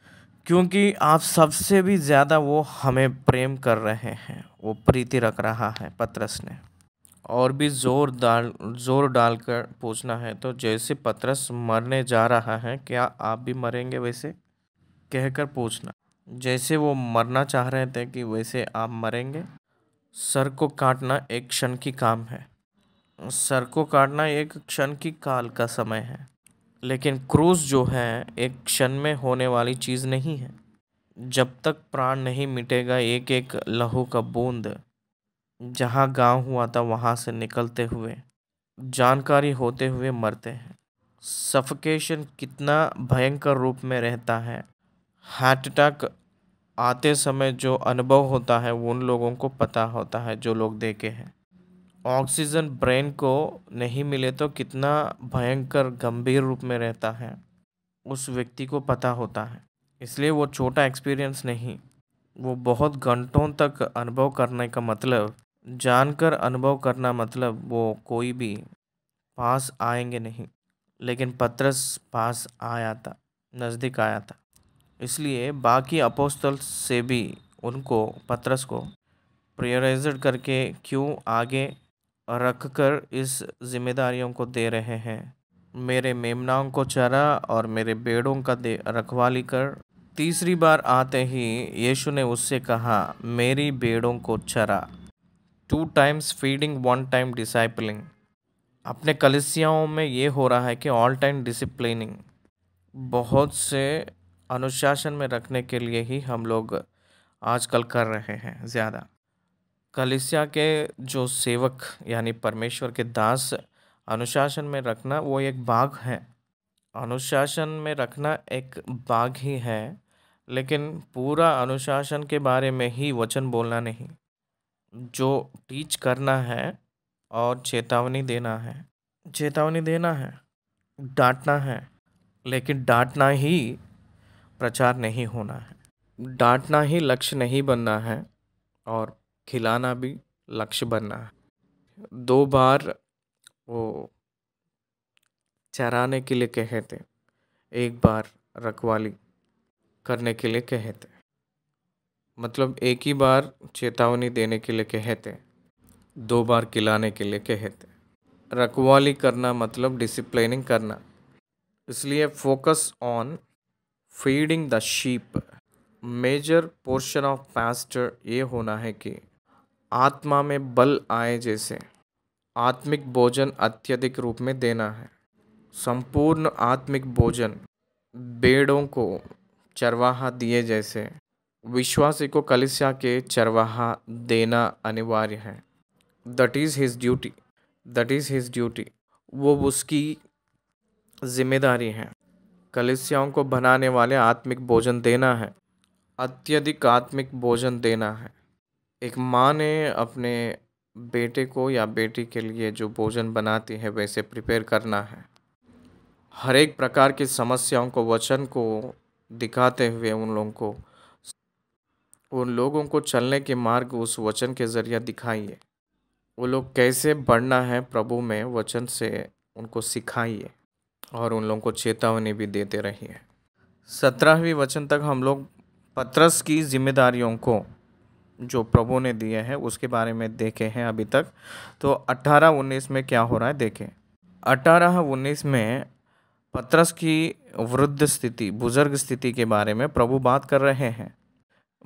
क्योंकि आप सबसे भी ज़्यादा वो हमें प्रेम कर रहे हैं, वो प्रीति रख रहा है। पतरस ने और भी जोर डालकर पूछना है तो, जैसे पतरस मरने जा रहा है, क्या आप भी मरेंगे वैसे कहकर पूछना। जैसे वो मरना चाह रहे थे कि वैसे आप मरेंगे। सर को काटना एक क्षण की काम है, सर को काटना एक क्षण की काल का समय है, लेकिन क्रूस जो है एक क्षण में होने वाली चीज़ नहीं है। जब तक प्राण नहीं मिटेगा, एक एक लहू का बूंद जहाँ गाँव हुआ था वहाँ से निकलते हुए, जानकारी होते हुए मरते हैं। सफोकेशन कितना भयंकर रूप में रहता है। हार्ट अटैक आते समय जो अनुभव होता है वो उन लोगों को पता होता है जो लोग देखे हैं। ऑक्सीजन ब्रेन को नहीं मिले तो कितना भयंकर गंभीर रूप में रहता है, उस व्यक्ति को पता होता है। इसलिए वो छोटा एक्सपीरियंस नहीं, वो बहुत घंटों तक अनुभव करने का मतलब, जानकर अनुभव करना मतलब, वो कोई भी पास आएंगे नहीं। लेकिन पतरस पास आया था, नज़दीक आया था। इसलिए बाकी अपोस्तल से भी उनको, पतरस को प्रायोराइज्ड करके क्यों आगे रख कर इस जिम्मेदारियों को दे रहे हैं। मेरे मेमनाओं को चरा और मेरे भेड़ों का रखवाली कर। तीसरी बार आते ही यीशु ने उससे कहा, मेरी भेड़ों को चरा। 2 टाइम्स फीडिंग, 1 टाइम डिसाइपलिंग। अपने कलीसियाओं में ये हो रहा है कि ऑल टाइम डिसिप्लिनिंग, बहुत से अनुशासन में रखने के लिए ही हम लोग आजकल कर रहे हैं ज़्यादा। कलीसिया के जो सेवक यानी परमेश्वर के दास अनुशासन में रखना वो एक भाग है। अनुशासन में रखना एक भाग ही है, लेकिन पूरा अनुशासन के बारे में ही वचन बोलना नहीं। जो टीच करना है और चेतावनी देना है, डांटना है, लेकिन डांटना ही प्रचार नहीं होना है। डांटना ही लक्ष्य नहीं बनना है और खिलाना भी लक्ष्य बनना है। 2 बार वो चराने के लिए कहे थे, 1 बार रखवाली करने के लिए कहे थे। मतलब 1 ही बार चेतावनी देने के लिए कहे थे, 2 बार खिलाने के लिए कहे थे। रखवाली करना मतलब डिसिप्लिनिंग करना। इसलिए focus on feeding the sheep. Major portion of pastor ये होना है कि आत्मा में बल आए जैसे आत्मिक भोजन अत्यधिक रूप में देना है। संपूर्ण आत्मिक भोजन भेड़ों को चरवाहा दिए जैसे विश्वासी को कलीसिया के चरवाहा देना अनिवार्य है। That is his duty. वो उसकी जिम्मेदारी है। कलीसियाओं को बनाने वाले आत्मिक भोजन देना है, अत्यधिक आत्मिक भोजन देना है। एक माँ ने अपने बेटे को या बेटी के लिए जो भोजन बनाती है वैसे प्रिपेयर करना है। हर एक प्रकार की समस्याओं को वचन को दिखाते हुए उन लोगों को चलने के मार्ग उस वचन के ज़रिए दिखाइए। वो लोग कैसे बढ़ना है प्रभु में, वचन से उनको सिखाइए और उन लोगों को चेतावनी भी देते रहिए। 17वीं वचन तक हम लोग पतरस की जिम्मेदारियों को जो प्रभु ने दिए हैं उसके बारे में देखे हैं अभी तक। तो 18-19 में क्या हो रहा है देखें। 18-19 में पतरस की वृद्ध स्थिति, बुजुर्ग स्थिति के बारे में प्रभु बात कर रहे हैं।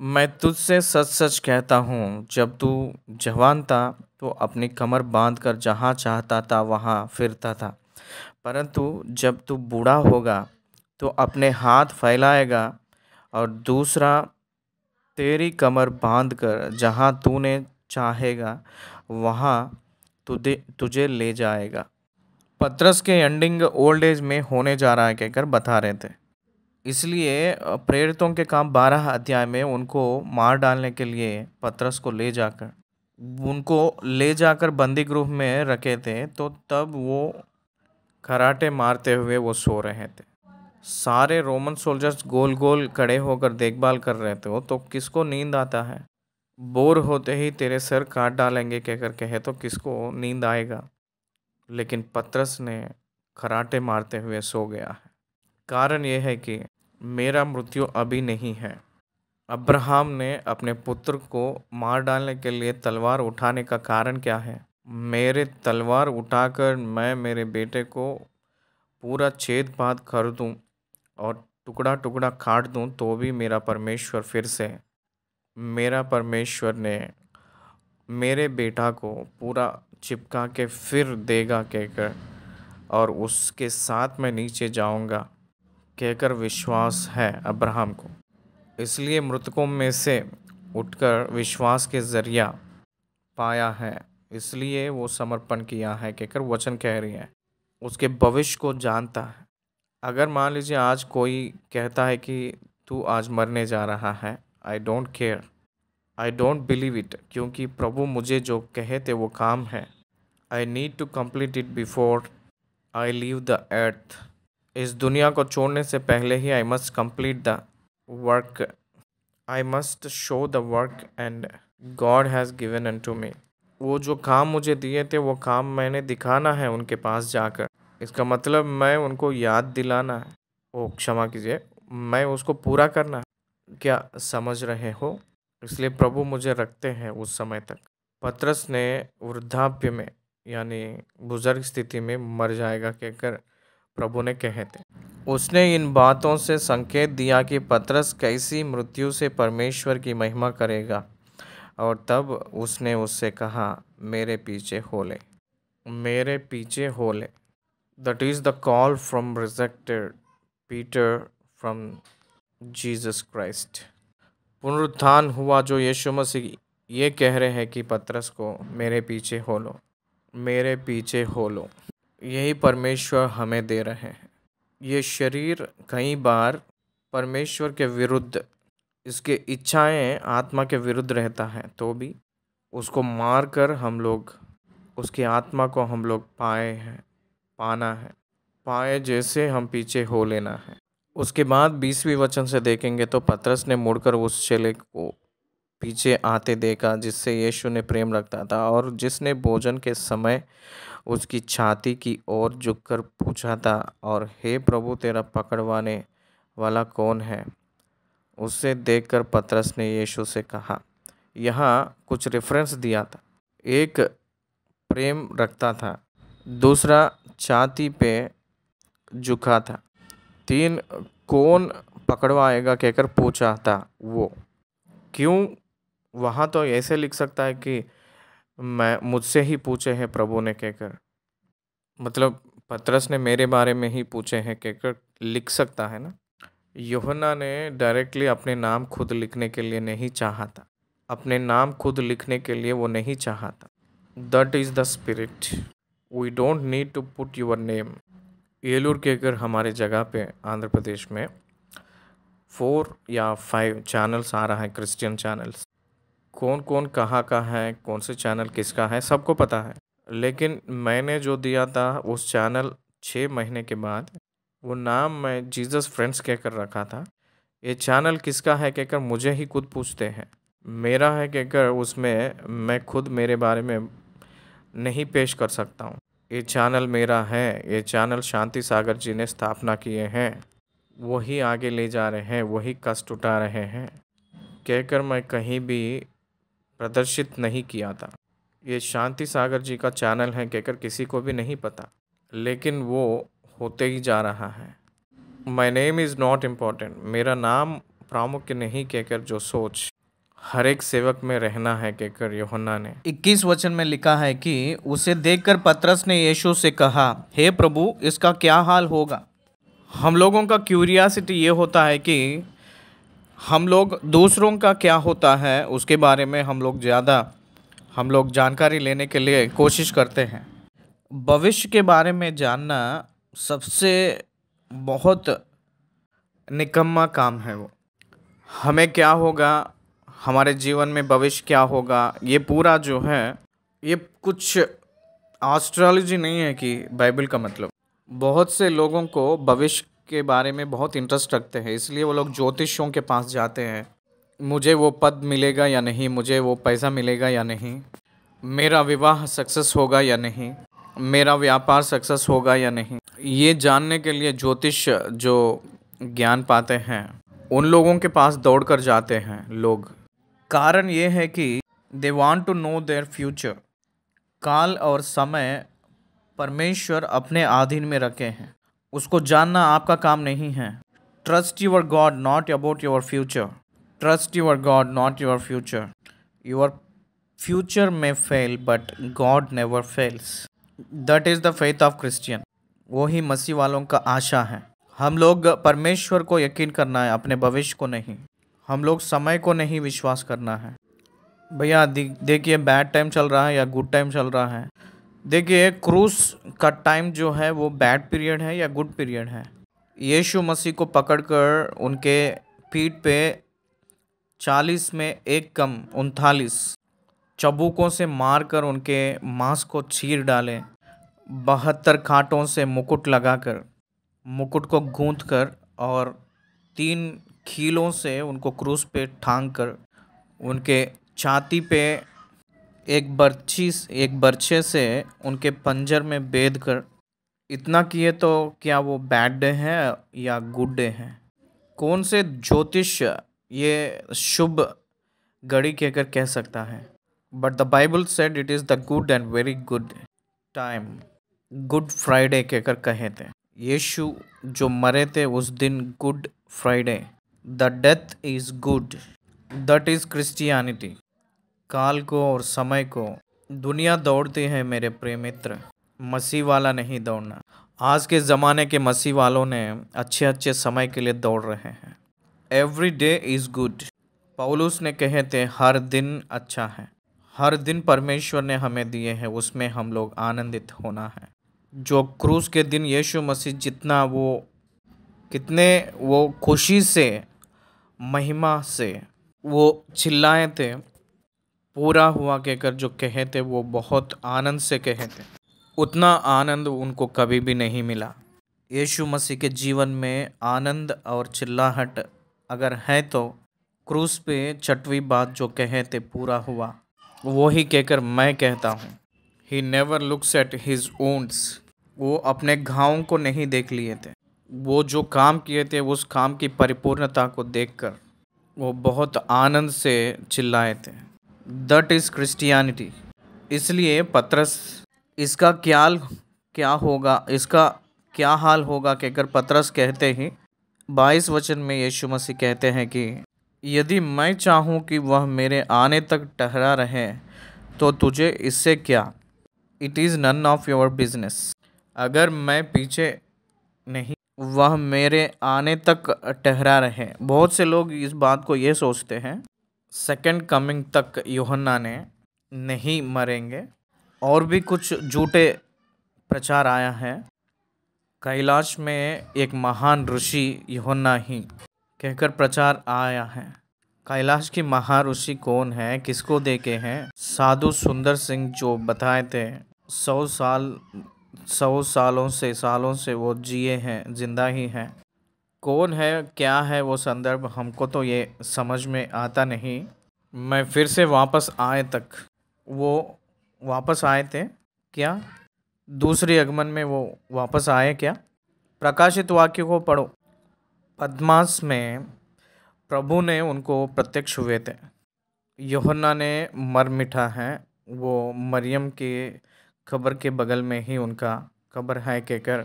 मैं तुझसे सच सच कहता हूँ, जब तू जवान था तो अपनी कमर बांधकर जहाँ चाहता था वहाँ फिरता था, परंतु जब तू बूढ़ा होगा तो अपने हाथ फैलाएगा और दूसरा तेरी कमर बांधकर जहाँ तूने चाहेगा वहाँ तुझे ले जाएगा। पतरस के एंडिंग ओल्ड एज में होने जा रहा है कहकर बता रहे थे। इसलिए प्रेरितों के काम 12 अध्याय में उनको मार डालने के लिए पतरस को ले जाकर बंदी गृह में रखे थे। तो तब वो खराटे मारते हुए वो सो रहे थे। सारे रोमन सोल्जर्स गोल गोल खड़े होकर देखभाल कर रहे थे। तो किसको नींद आता है? बोर होते ही तेरे सर काट डालेंगे कहकर कहे तो किसको नींद आएगा? लेकिन पतरस ने खराटे मारते हुए सो गया है। कारण यह है कि मेरा मृत्यु अभी नहीं है। अब्राहम ने अपने पुत्र को मार डालने के लिए तलवार उठाने का कारण क्या है? मेरे तलवार उठाकर मैं मेरे बेटे को पूरा छेद पाद कर दूं और टुकड़ा टुकड़ा काट दूं तो भी मेरा परमेश्वर ने मेरे बेटा को पूरा चिपका के फिर देगा कहकर और उसके साथ मैं नीचे जाऊंगा कहकर विश्वास है अब्राहम को। इसलिए मृतकों में से उठकर विश्वास के जरिया पाया है, इसलिए वो समर्पण किया है कहकर वचन कह रही है। उसके भविष्य को जानता है। अगर मान लीजिए आज कोई कहता है कि तू आज मरने जा रहा है, I don't care, I don't believe it, क्योंकि प्रभु मुझे जो कहे थे वो काम है। I need to complete it before I leave the earth. इस दुनिया को छोड़ने से पहले ही I must complete the work, I must show the work and God has given unto me. वो जो काम मुझे दिए थे वो काम मैंने दिखाना है उनके पास जाकर। इसका मतलब मैं उनको याद दिलाना है, क्षमा कीजिए, मैं उसको पूरा करना है। क्या समझ रहे हो? इसलिए प्रभु मुझे रखते हैं उस समय तक। पतरस ने वृद्धाप्य में यानी बुजुर्ग स्थिति में मर जाएगा कहकर प्रभु ने कहे थे। उसने इन बातों से संकेत दिया कि पतरस कैसी मृत्यु से परमेश्वर की महिमा करेगा और तब उसने उससे कहा, मेरे पीछे हो ले, मेरे पीछे हो ले। That is the call from rejected Peter from Jesus Christ. पुनरुत्थान हुआ जो यीशु मसीह ये कह रहे हैं कि पतरस को, मेरे पीछे हो लो, मेरे पीछे हो लो। यही परमेश्वर हमें दे रहे हैं। ये शरीर कई बार परमेश्वर के विरुद्ध, इसके इच्छाएं आत्मा के विरुद्ध रहता है, तो भी उसको मार कर हम लोग उसकी आत्मा को हम लोग पाना है, पाए जैसे हम पीछे हो लेना है। उसके बाद 20वें वचन से देखेंगे तो पतरस ने मुड़कर उस चेले को पीछे आते देखा जिससे यीशु ने प्रेम रखता था, और जिसने भोजन के समय उसकी छाती की ओर झुककर पूछा था, और हे प्रभु, तेरा पकड़वाने वाला कौन है? उसे देखकर पतरस ने यीशु से कहा, यहाँ कुछ रेफरेंस दिया था। एक प्रेम रखता था, दूसरा छाती पे झुका था, 3 कौन पकड़वाएगा कहकर पूछा था। वो क्यों? वहाँ तो ऐसे लिख सकता है कि मैं मुझसे ही पूछे हैं प्रभु ने कहकर, मतलब पतरस ने मेरे बारे में ही पूछे हैं कहकर लिख सकता है ना। यूहन्ना ने डायरेक्टली अपने नाम खुद लिखने के लिए नहीं चाहा था, अपने नाम खुद लिखने के लिए वो नहीं चाहा था। That is the spirit, we don't need to put your name. येलूर कहकर हमारे जगह पे आंध्र प्रदेश में 4 या 5 चैनल्स आ रहा है, क्रिश्चियन चैनल्स। कौन कौन कहाँ का है, कौन से चैनल किसका है, सबको पता है। लेकिन मैंने जो दिया था उस चैनल 6 महीने के बाद, वो नाम मैं जीसस फ्रेंड्स कहकर रखा था। ये चैनल किसका है कहकर मुझे ही खुद पूछते हैं, मेरा है कहकर उसमें मैं खुद मेरे बारे में नहीं पेश कर सकता हूँ। ये चैनल मेरा है, ये चैनल शांति सागर जी ने स्थापना किए हैं, वही आगे ले जा रहे हैं, वही कष्ट उठा रहे हैं कहकर मैं कहीं भी प्रदर्शित नहीं किया था। ये शांति सागर जी का चैनल है कहकर किसी को भी नहीं पता, लेकिन वो होते ही जा रहा है। My name is not important, मेरा नाम प्रामुख्य नहीं कहकर जो सोच हर एक सेवक में रहना है कहकर यूहन्ना ने 21 वचन में लिखा है कि उसे देखकर पतरस ने यीशु से कहा, हे प्रभु, इसका क्या हाल होगा? हम लोगों का क्यूरियासिटी ये होता है कि हम लोग दूसरों का क्या होता है उसके बारे में हम लोग जानकारी लेने के लिए कोशिश करते हैं। भविष्य के बारे में जानना सबसे बहुत निकम्मा काम है। वो हमें क्या होगा, हमारे जीवन में भविष्य क्या होगा, ये पूरा जो है ये कुछ एस्ट्रोलॉजी नहीं है कि बाइबल का मतलब। बहुत से लोगों को भविष्य के बारे में बहुत इंटरेस्ट रखते हैं, इसलिए वो लोग ज्योतिषियों के पास जाते हैं। मुझे वो पद मिलेगा या नहीं, मुझे वो पैसा मिलेगा या नहीं, मेरा विवाह सक्सेस होगा या नहीं, मेरा व्यापार सक्सेस होगा या नहीं, ये जानने के लिए ज्योतिष जो ज्ञान पाते हैं उन लोगों के पास दौड़ कर जाते हैं लोग। कारण ये है कि they want to know their future. काल और समय परमेश्वर अपने अधीन में रखे हैं, उसको जानना आपका काम नहीं है। Trust your God not about your future, trust your God not your future. Your future में fail but God never fails. That is the faith of Christian. वही मसीह वालों का आशा है। हम लोग परमेश्वर को यकीन करना है, अपने भविष्य को नहीं। हम लोग समय को नहीं विश्वास करना है। भैया देखिए, बैड टाइम चल रहा है या गुड टाइम चल रहा है। देखिए, क्रूस का टाइम जो है वो बैड पीरियड है या गुड पीरियड है। यीशु मसीह को पकड़कर उनके पीठ पे 40 में एक कम 39 चाबुकों से मारकर उनके मांस को चीर डालें, 72 कांटों से मुकुट लगाकर, मुकुट को गूंथ कर और 3 कीलों से उनको क्रूस पे टांग कर उनके छाती पे एक बर्छे से उनके पंजर में बेध कर, इतना किए तो क्या वो बैड डे है या गुड डे है? कौन से ज्योतिष ये शुभ घड़ी कहकर कह सकता है? But the Bible said it is the good and very good time. Good Friday कहकर कहे थे। यीशु जो मरे थे उस दिन good Friday. The death is good, that is Christianity. काल को और समय को। दुनिया दौड़ती है मेरे प्रिय मित्र, मसीह वाला नहीं दौड़ना। आज के ज़माने के मसीह वालों ने अच्छे अच्छे समय के लिए दौड़ रहे हैं। Every day is good. पौलुस ने कहे थे हर दिन अच्छा है। हर दिन परमेश्वर ने हमें दिए हैं, उसमें हम लोग आनंदित होना है। जो क्रूस के दिन यीशु मसीह जितना कितने खुशी से, महिमा से वो चिल्लाए थे, पूरा हुआ कहकर जो कहे थे वो बहुत आनंद से कहे थे। उतना आनंद उनको कभी भी नहीं मिला। यीशु मसीह के जीवन में आनंद और चिल्लाहट अगर है तो क्रूस पे छठवीं बात जो कहे थे पूरा हुआ, वो ही कहकर मैं कहता हूँ, he never looks at his wounds. वो अपने घावों को नहीं देख लिए थे, वो जो काम किए थे उस काम की परिपूर्णता को देखकर वो बहुत आनंद से चिल्लाए थे। That is Christianity. इसलिए पतरस, इसका क्या होगा, इसका क्या हाल होगा कहकर पतरस कहते ही 22 वचन में यीशु मसीह कहते हैं कि यदि मैं चाहूँ कि वह मेरे आने तक ठहरा रहे तो तुझे इससे क्या, it is none of your business. अगर मैं पीछे नहीं, वह मेरे आने तक ठहरा रहे। बहुत से लोग इस बात को ये सोचते हैं सेकंड कमिंग तक यूहन्ना ने नहीं मरेंगे। और भी कुछ झूठे प्रचार आया है। कैलाश में एक महान ऋषि यूहन्ना ही कहकर प्रचार आया है। कैलाश की महान ऋषि कौन है, किसको देखे हैं? साधु सुंदर सिंह जो बताए थे 100 सालों से वो जिए हैं, जिंदा ही हैं। कौन है, क्या है वो संदर्भ, हमको तो ये समझ में आता नहीं। मैं फिर से वापस आए तक, वो वापस आए थे क्या? दूसरी आगमन में वो वापस आए क्या? प्रकाशित वाक्य को पढ़ो। पद्मास में प्रभु ने उनको प्रत्यक्ष हुए थे। यूहन्ना ने मर मिठा है, वो मरियम के कब्र के बगल में ही उनका कब्र है कहकर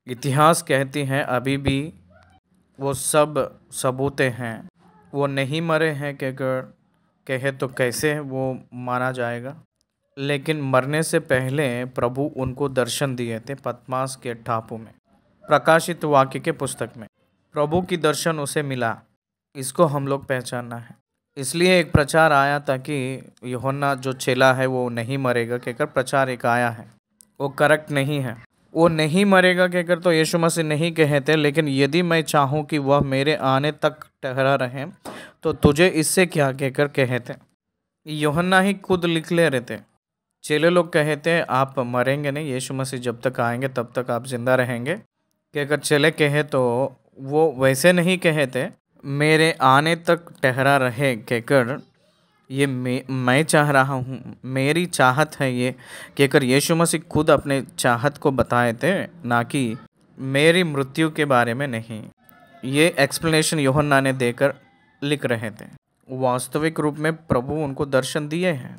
इतिहास कहती हैं। अभी भी वो सब सबूतें हैं, वो नहीं मरे हैं कहकर कहे तो कैसे वो माना जाएगा। लेकिन मरने से पहले प्रभु उनको दर्शन दिए थे पद्मास के टापू में। प्रकाशित वाक्य के पुस्तक में प्रभु की दर्शन उसे मिला। इसको हम लोग पहचानना है। इसलिए एक प्रचार आया था कि यूहन्ना जो चेला है वो नहीं मरेगा कहकर प्रचार एक आया है, वो करेक्ट नहीं है। वो नहीं मरेगा कहकर तो यीशु मसीह नहीं कहे थे, लेकिन यदि मैं चाहूँ कि वह मेरे आने तक ठहरा रहे तो तुझे इससे क्या कहकर कहे थे। यूहन्ना ही खुद लिख ले रहे थे। चेले लोग कहे थे आप मरेंगे नहीं, यीशु मसीह जब तक आएंगे तब तक आप जिंदा रहेंगे कहकर चेले कहे तो वो वैसे नहीं कहे थे, मेरे आने तक ठहरा रहे कहकर ये मैं चाह रहा हूँ, मेरी चाहत है ये कहकर यीशु मसीह खुद अपने चाहत को बताए थे, ना कि मेरी मृत्यु के बारे में नहीं। ये एक्सप्लेनेशन यूहन्ना ने देकर लिख रहे थे। वास्तविक रूप में प्रभु उनको दर्शन दिए हैं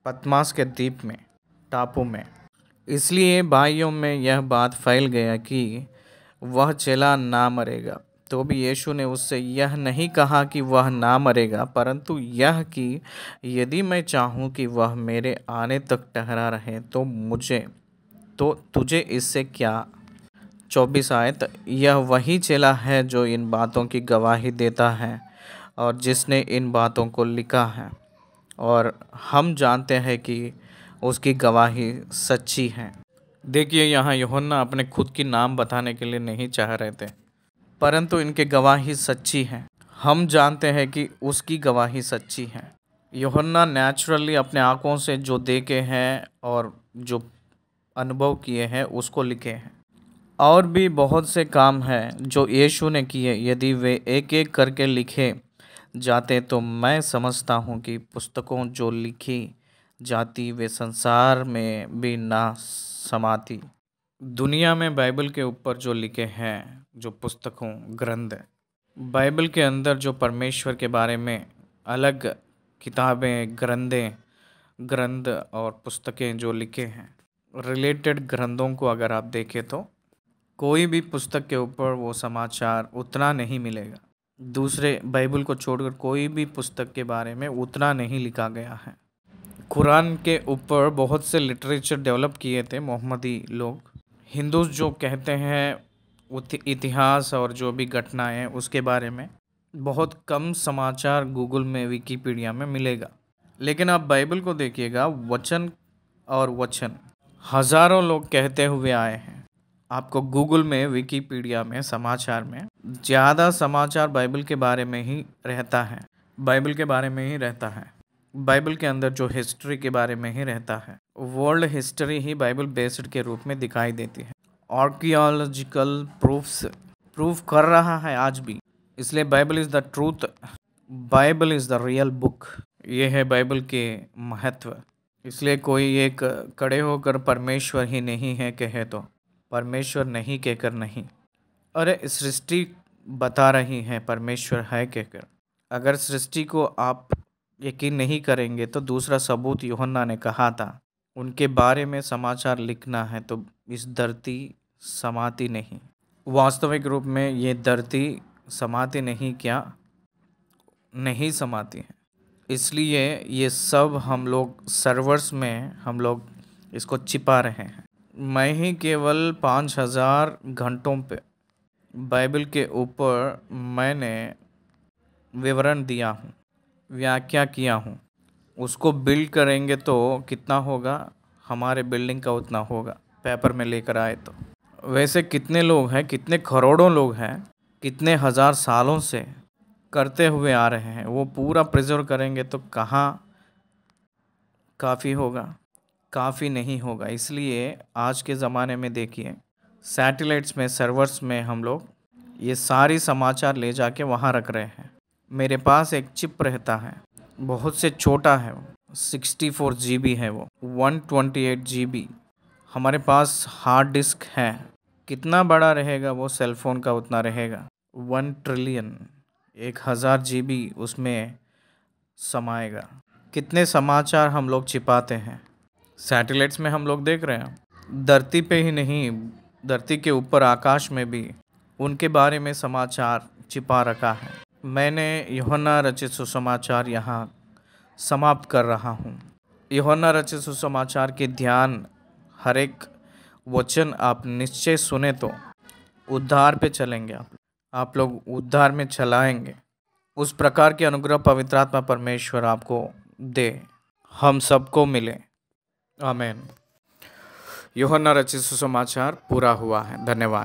पद्मास के द्वीप में, टापू में। इसलिए भाइयों में यह बात फैल गया कि वह चेला ना मरेगा। तो भी यीशु ने उससे यह नहीं कहा कि वह ना मरेगा, परंतु यह कि यदि मैं चाहूँ कि वह मेरे आने तक ठहरा रहे तो तुझे इससे क्या। 24 आयत। यह वही चेला है जो इन बातों की गवाही देता है और जिसने इन बातों को लिखा है, और हम जानते हैं कि उसकी गवाही सच्ची है। देखिए यहाँ यूहन्ना अपने खुद की नाम बताने के लिए नहीं चाह रहे थे, परंतु इनकी गवाही सच्ची है। हम जानते हैं कि उसकी गवाही सच्ची है। यूहन्ना नेचुरली अपने आँखों से जो देखे हैं और जो अनुभव किए हैं उसको लिखे हैं। और भी बहुत से काम हैं जो यीशु ने किए। यदि वे एक एक करके लिखे जाते तो मैं समझता हूँ कि पुस्तकों जो लिखी जाती वे संसार में भी ना समाती। दुनिया में बाइबल के ऊपर जो लिखे हैं, जो पुस्तकों, ग्रंथ, बाइबल के अंदर जो परमेश्वर के बारे में अलग किताबें, ग्रंथ और पुस्तकें जो लिखे हैं, रिलेटेड ग्रंथों को अगर आप देखें तो कोई भी पुस्तक के ऊपर वो समाचार उतना नहीं मिलेगा। दूसरे बाइबल को छोड़कर कोई भी पुस्तक के बारे में उतना नहीं लिखा गया है। कुरान के ऊपर बहुत से लिटरेचर डेवलप किए थे मोहम्मदी लोग। हिंदूज जो कहते हैं इतिहास और जो भी घटनाएं हैं उसके बारे में बहुत कम समाचार गूगल में, विकिपीडिया में मिलेगा। लेकिन आप बाइबल को देखिएगा, वचन और वचन हज़ारों लोग कहते हुए आए हैं। आपको गूगल में, विकिपीडिया में, समाचार में ज़्यादा समाचार बाइबल के बारे में ही रहता है, बाइबल के बारे में ही रहता है। बाइबल के अंदर जो हिस्ट्री के बारे में ही रहता है, वर्ल्ड हिस्ट्री ही बाइबल बेस्ड के रूप में दिखाई देती है। आर्कियोलॉजिकल प्रूफ कर रहा है आज भी। इसलिए Bible is the truth, Bible is the real book. ये है बाइबल के महत्व। इसलिए कोई एक खड़े होकर परमेश्वर ही नहीं है कहे तो परमेश्वर नहीं कहकर नहीं, अरे सृष्टि बता रही है परमेश्वर है कहकर। अगर सृष्टि को आप यकीन नहीं करेंगे तो दूसरा सबूत यूहन्ना ने कहा था, उनके बारे में समाचार लिखना है तो इस धरती समाती नहीं। वास्तविक रूप में ये धरती समाती नहीं, क्या नहीं समाती है। इसलिए ये सब हम लोग सर्वर्स में हम लोग इसको छिपा रहे हैं। मैं ही केवल 5000 घंटों पे बाइबल के ऊपर मैंने विवरण दिया हूँ, व्याख्या किया हूँ। उसको बिल्ड करेंगे तो कितना होगा, हमारे बिल्डिंग का उतना होगा पेपर में लेकर आए तो। वैसे कितने लोग हैं, कितने करोड़ों लोग हैं, कितने हज़ार सालों से करते हुए आ रहे हैं, वो पूरा प्रिजर्व करेंगे तो कहाँ काफ़ी होगा, काफ़ी नहीं होगा। इसलिए आज के ज़माने में देखिए, सैटेलाइट्स में, सर्वर्स में हम लोग ये सारी समाचार ले जाके वहाँ रख रहे हैं। मेरे पास एक चिप रहता है, बहुत से छोटा है वो, 64 GB है वो, 128 GB। हमारे पास हार्ड डिस्क है, कितना बड़ा रहेगा वो, सेल फोन का उतना रहेगा। 1 ट्रिलियन, 1000 GB उसमें समाएगा। कितने समाचार हम लोग छिपाते हैं सैटेलाइट्स में, हम लोग देख रहे हैं। धरती पे ही नहीं, धरती के ऊपर आकाश में भी उनके बारे में समाचार छिपा रखा है। मैंने यूहन्ना रचित सुसमाचार यहाँ समाप्त कर रहा हूँ। यूहन्ना रचित सुसमाचार के ध्यान हर एक वचन आप निश्चय सुने तो उद्धार पे चलेंगे, आप लोग उद्धार में चलाएंगे। उस प्रकार के अनुग्रह पवित्र आत्मा परमेश्वर आपको दे, हम सबको मिले। आमीन। यूहन्ना रचित सुसमाचार पूरा हुआ है। धन्यवाद।